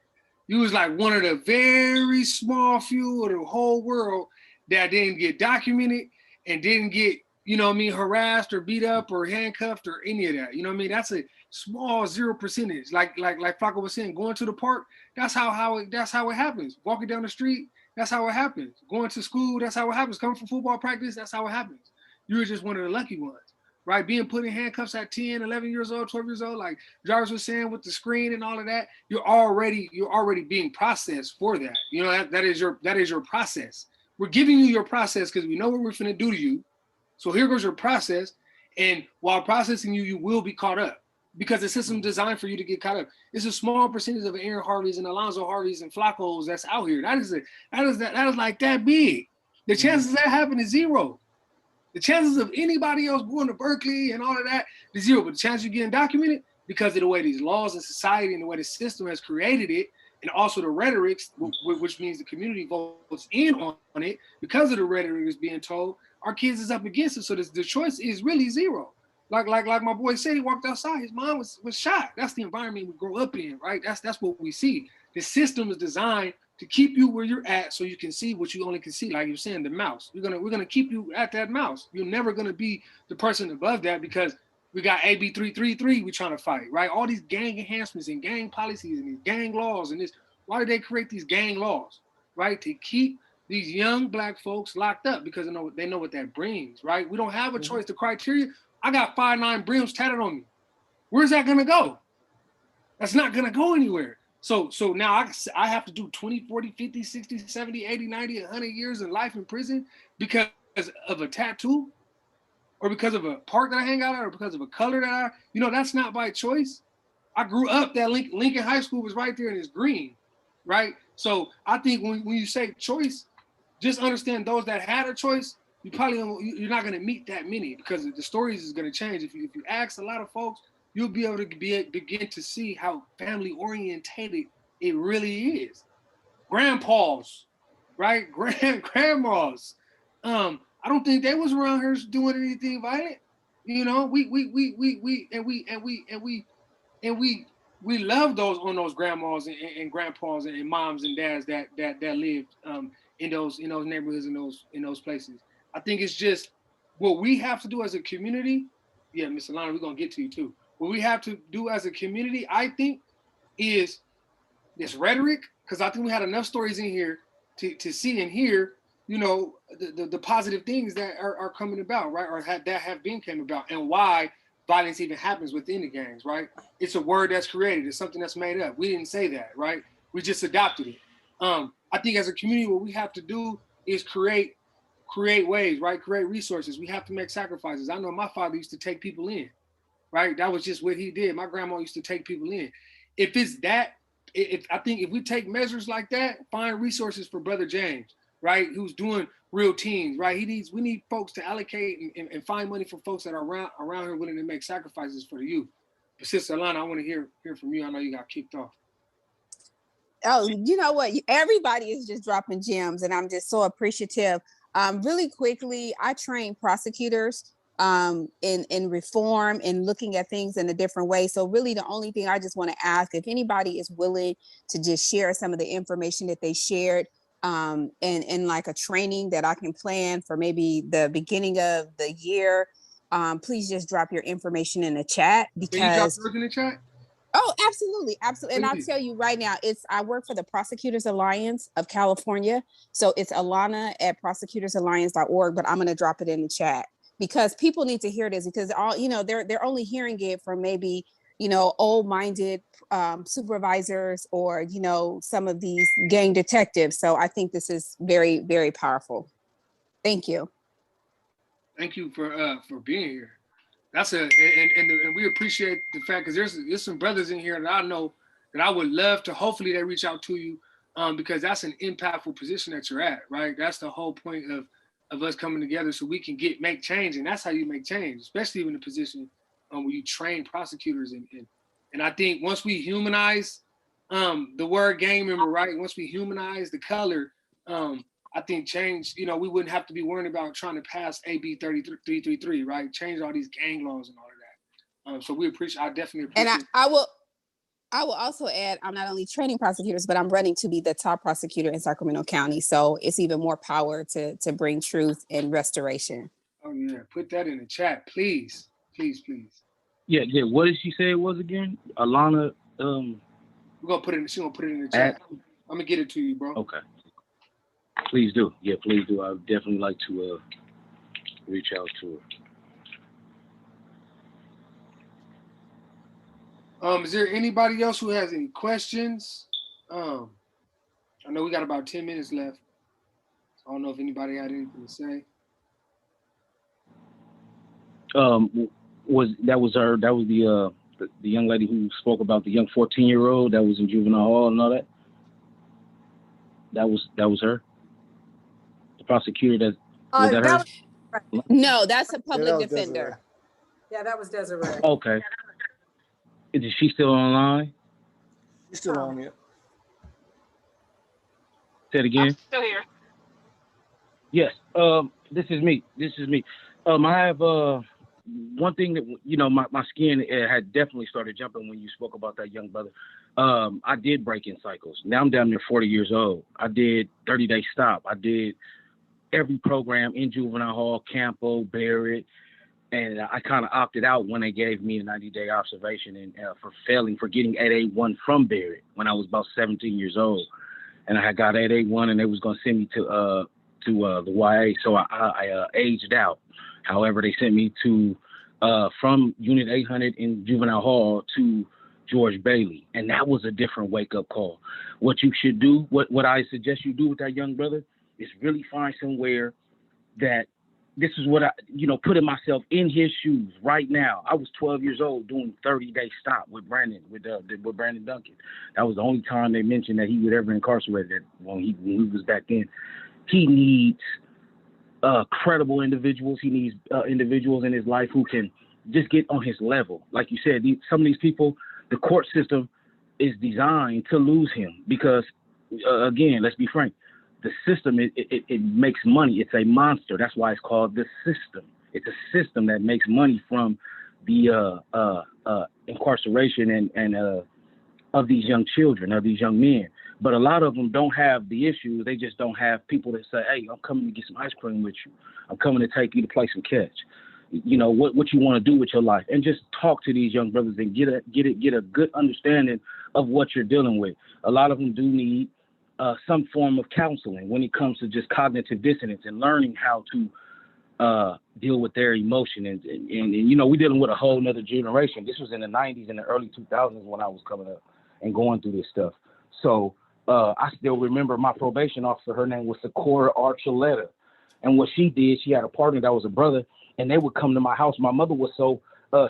Speaker 3: You was like one of the very small few of the whole world that didn't get documented and didn't get, you know what I mean, harassed or beat up or handcuffed or any of that. You know what I mean? That's a small 0%. Like Flaco was saying, going to the park, that's how it happens. Walking down the street, that's how it happens. Going to school, that's how it happens. Coming from football practice, that's how it happens. You were just one of the lucky ones, right? Being put in handcuffs at 10, 11 years old, 12 years old, like Jarvis was saying with the screen and all of that, you're already being processed for that. You know, that is your process. We're giving you your process because we know what we're finna do to you. So here goes your process. And while processing you, you will be caught up because the system designed for you to get caught up. It's a small percentage of Aaron Harveys and Alonzo Harveys and Flacos that's out here. That is like that big. The chances of that happening is zero. The chances of anybody else going to Berkeley and all of that is zero. But the chance you're getting documented because of the way these laws and society and the way the system has created it, and also the rhetorics, which means the community votes in on it, because of the rhetoric is being told, our kids is up against it. So the choice is really zero. Like my boy said, he walked outside, his mom was shot. That's the environment we grow up in, right? That's what we see. The system is designed to keep you where you're at so you can see what you only can see. Like you're saying, the mouse. We're gonna keep you at that mouse. You're never gonna be the person above that because we got AB 333 we're trying to fight, right? All these gang enhancements and gang policies and these gang laws and this. Why did they create these gang laws, right? To keep these young Black folks locked up because they know what that brings, right? We don't have a choice. The criteria, I got 5'9" brims tatted on me. Where's that gonna go? That's not gonna go anywhere. So now I have to do 20, 40, 50, 60, 70, 80, 90, 100 years of life in prison because of a tattoo? or because of a park that I hang out at, or because of a color that I, you know, that's not by choice. I grew up that Lincoln High School was right there and it's green, right? So I think when you say choice, just understand those that had a choice, you're not going to meet that many because the stories is going to change. If you ask a lot of folks, you'll be able to begin to see how family orientated it really is. Grandpas, right? Grandmas. I don't think they was around here doing anything violent. You know, we love those grandmas and grandpas and moms and dads that lived in those neighborhoods in those places. I think it's just what we have to do as a community. Yeah, Miss Alana, we're gonna get to you too. What we have to do as a community, I think, is this rhetoric, because I think we had enough stories in here to see and hear, you know, the positive things that are coming about, right, or that have been came about, and why violence even happens within the gangs, right? It's a word that's created. It's something that's made up. We didn't say that, right? We just adopted it. I think as a community, what we have to do is create ways, right? Create resources. We have to make sacrifices. I know my father used to take people in, right? That was just what he did. My grandma used to take people in. If it's that, I think if we take measures like that, find resources for Brother James, right? Who's doing real teams, right? We need folks to allocate and find money for folks that are around here willing to make sacrifices for the youth. But Sister Alana, I want to hear from you. I know you got kicked off.
Speaker 8: Oh, you know what? Everybody is just dropping gems, and I'm just so appreciative. Really quickly, I train prosecutors in reform and looking at things in a different way. So really the only thing I just want to ask, if anybody is willing to just share some of the information that they shared in like a training that I can plan for maybe the beginning of the year, please just drop your information in the chat, because
Speaker 3: can you drop yours in the chat?
Speaker 8: Oh, absolutely. Absolutely. And I'll tell you right now, I work for the Prosecutors Alliance of California. So it's Alana at prosecutorsalliance.org, but I'm going to drop it in the chat because people need to hear this, because they're only hearing it from maybe, old-minded supervisors or, some of these gang detectives. So I think this is very, very powerful. Thank you.
Speaker 3: Thank you for being here. And we appreciate the fact, because there's some brothers in here that I know that I would love to, hopefully they reach out to you, because that's an impactful position that you're at, right? That's the whole point of us coming together so we can make change, and that's how you make change, especially in a position where you train prosecutors. And I think once we humanize the word gang member, right? Once we humanize the color, I think change, we wouldn't have to be worrying about trying to pass AB 3333, right? Change all these gang laws and all of that. So I definitely appreciate
Speaker 8: it. And I will also add, I'm not only training prosecutors, but I'm running to be the top prosecutor in Sacramento County. So it's even more power to bring truth and restoration.
Speaker 3: Oh yeah, put that in the chat, please, please, please.
Speaker 7: Yeah. What did she say it was again? Alana.
Speaker 3: She's gonna put it in the chat. I'm gonna get it to you, bro.
Speaker 7: Okay. Please do. Yeah, please do. I would definitely like to reach out to
Speaker 3: her. Is there anybody else who has any questions? I know we got about 10 minutes left. I don't know if anybody had anything to say.
Speaker 7: That was the young lady who spoke about the young 14-year-old that was in juvenile hall and all that? That was her? Prosecutor was that her?
Speaker 8: No, that's a public defender.
Speaker 4: Yeah, that was Desiree.
Speaker 7: Okay. Is she still online?
Speaker 2: She's still on here.
Speaker 7: Say it again.
Speaker 10: I'm still here.
Speaker 7: Yes. This is me. I have one thing that my skin had definitely started jumping when you spoke about that young brother. I did break in cycles. Now I'm down near 40 years old. I did 30-day stop. I did every program in juvenile hall, Campo, Barrett, and I kind of opted out when they gave me a 90-day observation and for getting 881 from Barrett when I was about 17 years old, and I had got 881 and they was gonna send me to the YA, so I aged out. However, they sent me to from Unit 800 in juvenile hall to George Bailey, and that was a different wake-up call. What you should do, what I suggest you do with that young brother, is really find somewhere that this is what I, putting myself in his shoes right now. I was 12 years old doing 30-day stop with Brandon Duncan. That was the only time they mentioned that he would ever incarcerate that when he was back then. He needs credible individuals. He needs individuals in his life who can just get on his level. Like you said, some of these people, the court system is designed to lose him because, again, let's be frank, the system, it makes money. It's a monster. That's why it's called the system. It's a system that makes money from the incarceration and of these young children, of these young men. But a lot of them don't have the issues. They just don't have people that say, hey, I'm coming to get some ice cream with you. I'm coming to take you to play some catch. What you want to do with your life, and just talk to these young brothers and get a good understanding of what you're dealing with. A lot of them do need some form of counseling when it comes to just cognitive dissonance and learning how to deal with their emotion. And we're dealing with a whole nother generation. This was in the 90s and the early 2000s when I was coming up and going through this stuff. So I still remember my probation officer. Her name was Sakura Archuleta. And what she did, she had a partner that was a brother, and they would come to my house. My mother was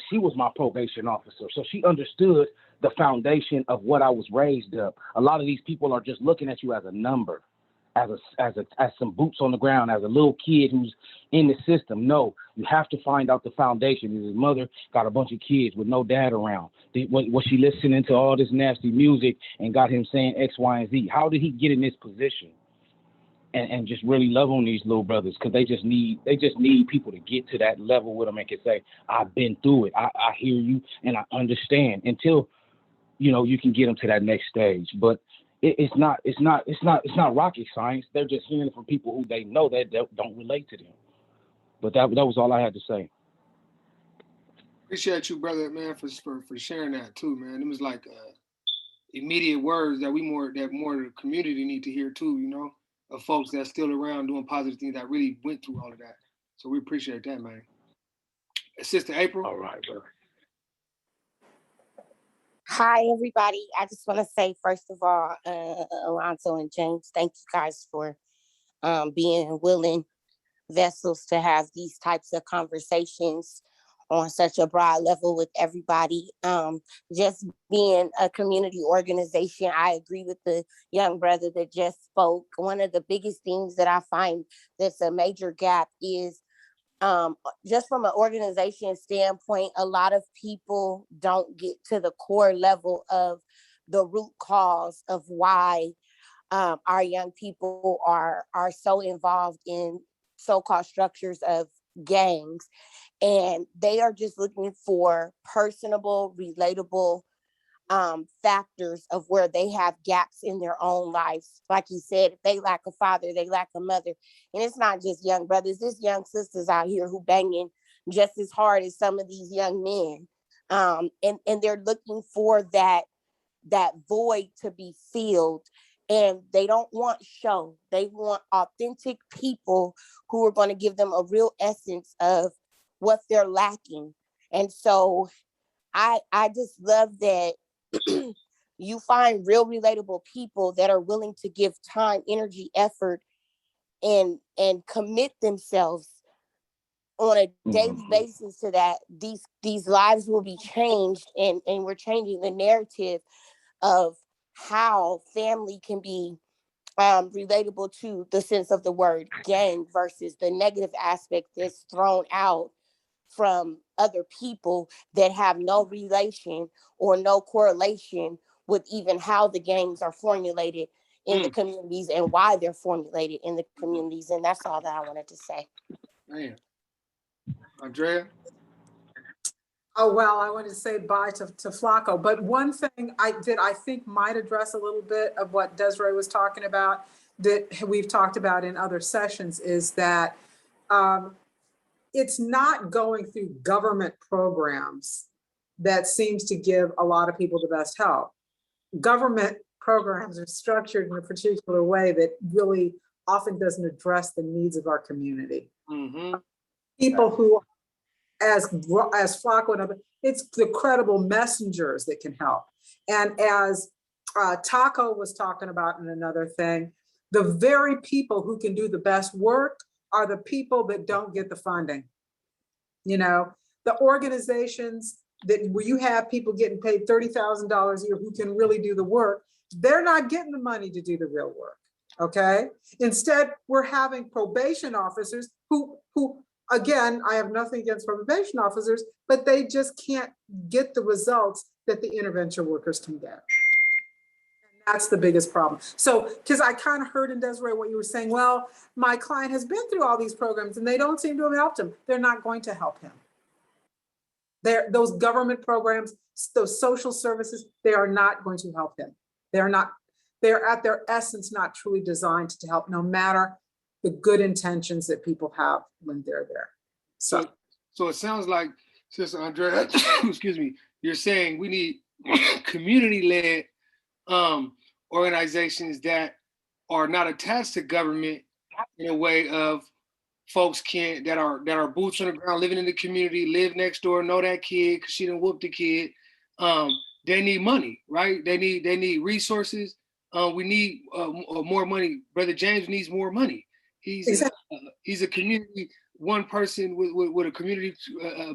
Speaker 7: she was my probation officer. So she understood the foundation of what I was raised up. A lot of these people are just looking at you as a number, as some boots on the ground, as a little kid who's in the system. No, you have to find out the foundation. His mother got a bunch of kids with no dad around. Was she listening to all this nasty music and got him saying X, Y, and Z? How did he get in this position? And just really love on these little brothers, because they just need people to get to that level with them and can say, I've been through it. I hear you and I understand, until you can get them to that next stage. But it's not rocket science. They're just hearing it from people who they know that don't relate to them. But that was all I had to say.
Speaker 3: Appreciate you, brother, man, for sharing that too, man. It was like immediate words that more of the community need to hear too, of folks that's still around doing positive things that really went through all of that. So we appreciate that, man. Sister April. All right, brother.
Speaker 12: Hi, everybody. I just want to say, first of all, Alonzo and James, thank you guys for being willing vessels to have these types of conversations on such a broad level with everybody. Just being a community organization, I agree with the young brother that just spoke. One of the biggest things that I find that's a major gap is just from an organization standpoint, a lot of people don't get to the core level of the root cause of why our young people are so involved in so-called structures of gangs. And they are just looking for personable, relatable factors of where they have gaps in their own lives. Like you said, if they lack a father, they lack a mother. And it's not just young brothers, there's young sisters out here who banging just as hard as some of these young men. And they're looking for that void to be filled. And they don't want show. They want authentic people who are going to give them a real essence of what they're lacking. And so I just love that you find real relatable people that are willing to give time, energy, effort, and commit themselves on a daily basis to that. These lives will be changed, and we're changing the narrative of how family can be relatable to the sense of the word gang versus the negative aspect that's thrown out from other people that have no relation or no correlation with even how the gangs are formulated in the communities and why they're formulated in the communities. And that's all that I wanted to say.
Speaker 3: Man. Andrea?
Speaker 4: Oh, well, I wanted to say bye to Flacco. But one thing I think might address a little bit of what Desiree was talking about that we've talked about in other sessions is that it's not going through government programs that seems to give a lot of people the best help. Government programs are structured in a particular way that really often doesn't address the needs of our community. People who, as Flacco and other, it's the credible messengers that can help. And as Taco was talking about in another thing, the very people who can do the best work are the people that don't get the funding. You know, the organizations that where you have people getting paid $30,000 a year who can really do the work, they're not getting the money to do the real work. Okay. Instead, we're having probation officers who again, I have nothing against probation officers, but they just can't get the results that the intervention workers can get. And that's the biggest problem. So, because I kind of heard in Desiree what you were saying, well, my client has been through all these programs and they don't seem to have helped him. They're not going to help him. Those government programs, those social services, they are not going to help him. They're at their essence not truly designed to help, no matter the good intentions that people have when they're there.
Speaker 3: So it sounds like, Sister Andrea, excuse me, you're saying we need community-led organizations that are not attached to government in a way of folks that are boots on the ground, living in the community, live next door, know that kid because she done whooped the kid. They need money, right? They need resources. We need more money. Brother James needs more money. He's a community, one person with a community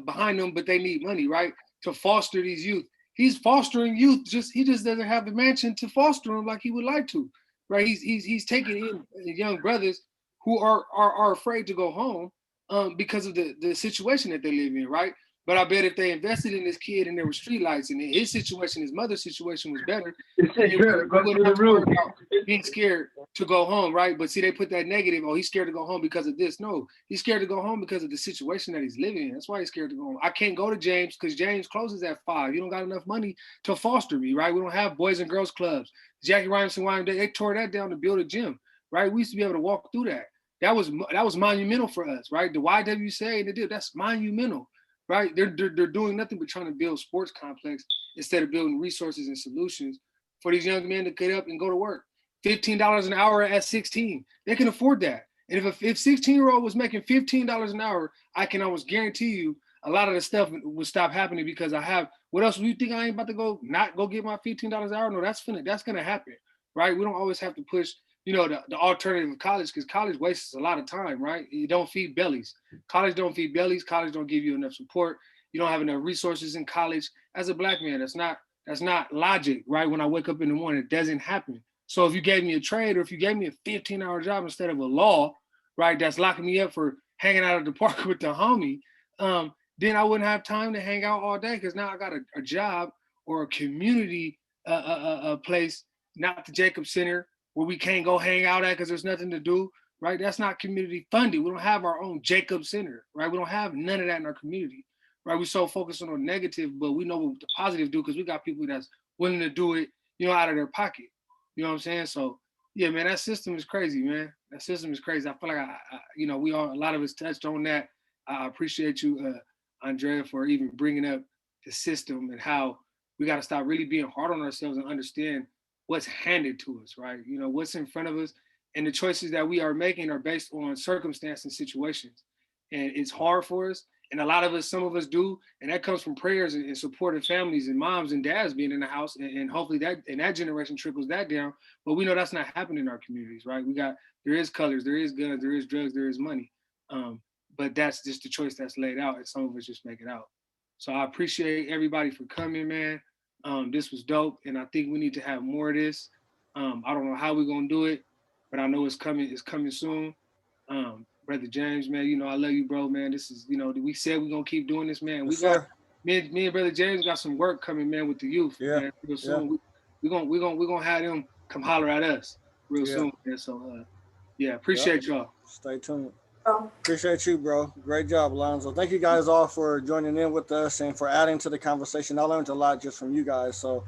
Speaker 3: behind them, but they need money, right? To foster these youth. He's fostering youth. He just doesn't have the mansion to foster them like he would like to, right? He's taking in young brothers who are afraid to go home because of the situation that they live in, right? But I bet if they invested in this kid and there were streetlights and his situation, his mother's situation was better, they wouldn't have to worry about being scared to go home, right? But see, they put that negative, oh, he's scared to go home because of this. No, he's scared to go home because of the situation that he's living in. That's why he's scared to go home. I can't go to James because James closes at 5. You don't got enough money to foster me, right? We don't have boys and girls clubs. Jackie Robinson, they tore that down to build a gym, right? We used to be able to walk through that. That was monumental for us, right? The YWCA, they did, that's monumental. Right, they're doing nothing but trying to build sports complex instead of building resources and solutions for these young men to get up and go to work. $15 an hour at 16, they can afford that. And if 16-year-old was making $15 an hour, I can almost guarantee you a lot of the stuff would stop happening because I have. What else do you think I ain't about to not go get my $15 an hour? No, that's gonna happen, right? We don't always have to push. You know, the alternative of college, because college wastes a lot of time, right? You don't feed bellies. College don't feed bellies. College don't give you enough support. You don't have enough resources in college. As a Black man, that's not logic, right? When I wake up in the morning, it doesn't happen. So if you gave me a trade or if you gave me a 15-hour job instead of a law, right, that's locking me up for hanging out at the park with the homie, then I wouldn't have time to hang out all day because now I got a job or a community a place, not the Jacob Center, where we can't go hang out at because there's nothing to do, right? That's not community funded. We don't have our own Jacob Center, right? We don't have none of that in our community, right? We're so focused on the negative, but we know what the positive do because we got people that's willing to do it, you know, out of their pocket. You know what I'm saying? So yeah, man, that system is crazy, man. That system is crazy. I feel like you know, a lot of us touched on that. I appreciate you, Andrea, for even bringing up the system and how we got to stop really being hard on ourselves and understand what's handed to us, right? You know, what's in front of us, and the choices that we are making are based on circumstance and situations. And it's hard for us. And a lot of us, some of us do, and that comes from prayers and supportive families and moms and dads being in the house. And hopefully that generation trickles that down. But we know that's not happening in our communities, right? There is colors, there is guns, there is drugs, there is money. But that's just the choice that's laid out, and some of us just make it out. So I appreciate everybody for coming, man. This was dope, and I think we need to have more of this. I don't know how we're gonna do it, but I know it's coming. It's coming soon. Brother James, man, you know I love you, bro, man. This is, you know, we said we're gonna keep doing this, man. Me and Brother James got some work coming, man, with the youth. Yeah, man, real soon. Yeah. We're gonna have them come holler at us real soon, man. So yeah, appreciate y'all.
Speaker 2: Stay tuned. Appreciate you, bro. Great job, Alonzo. Thank you guys all for joining in with us and for adding to the conversation. I learned a lot just from you guys. So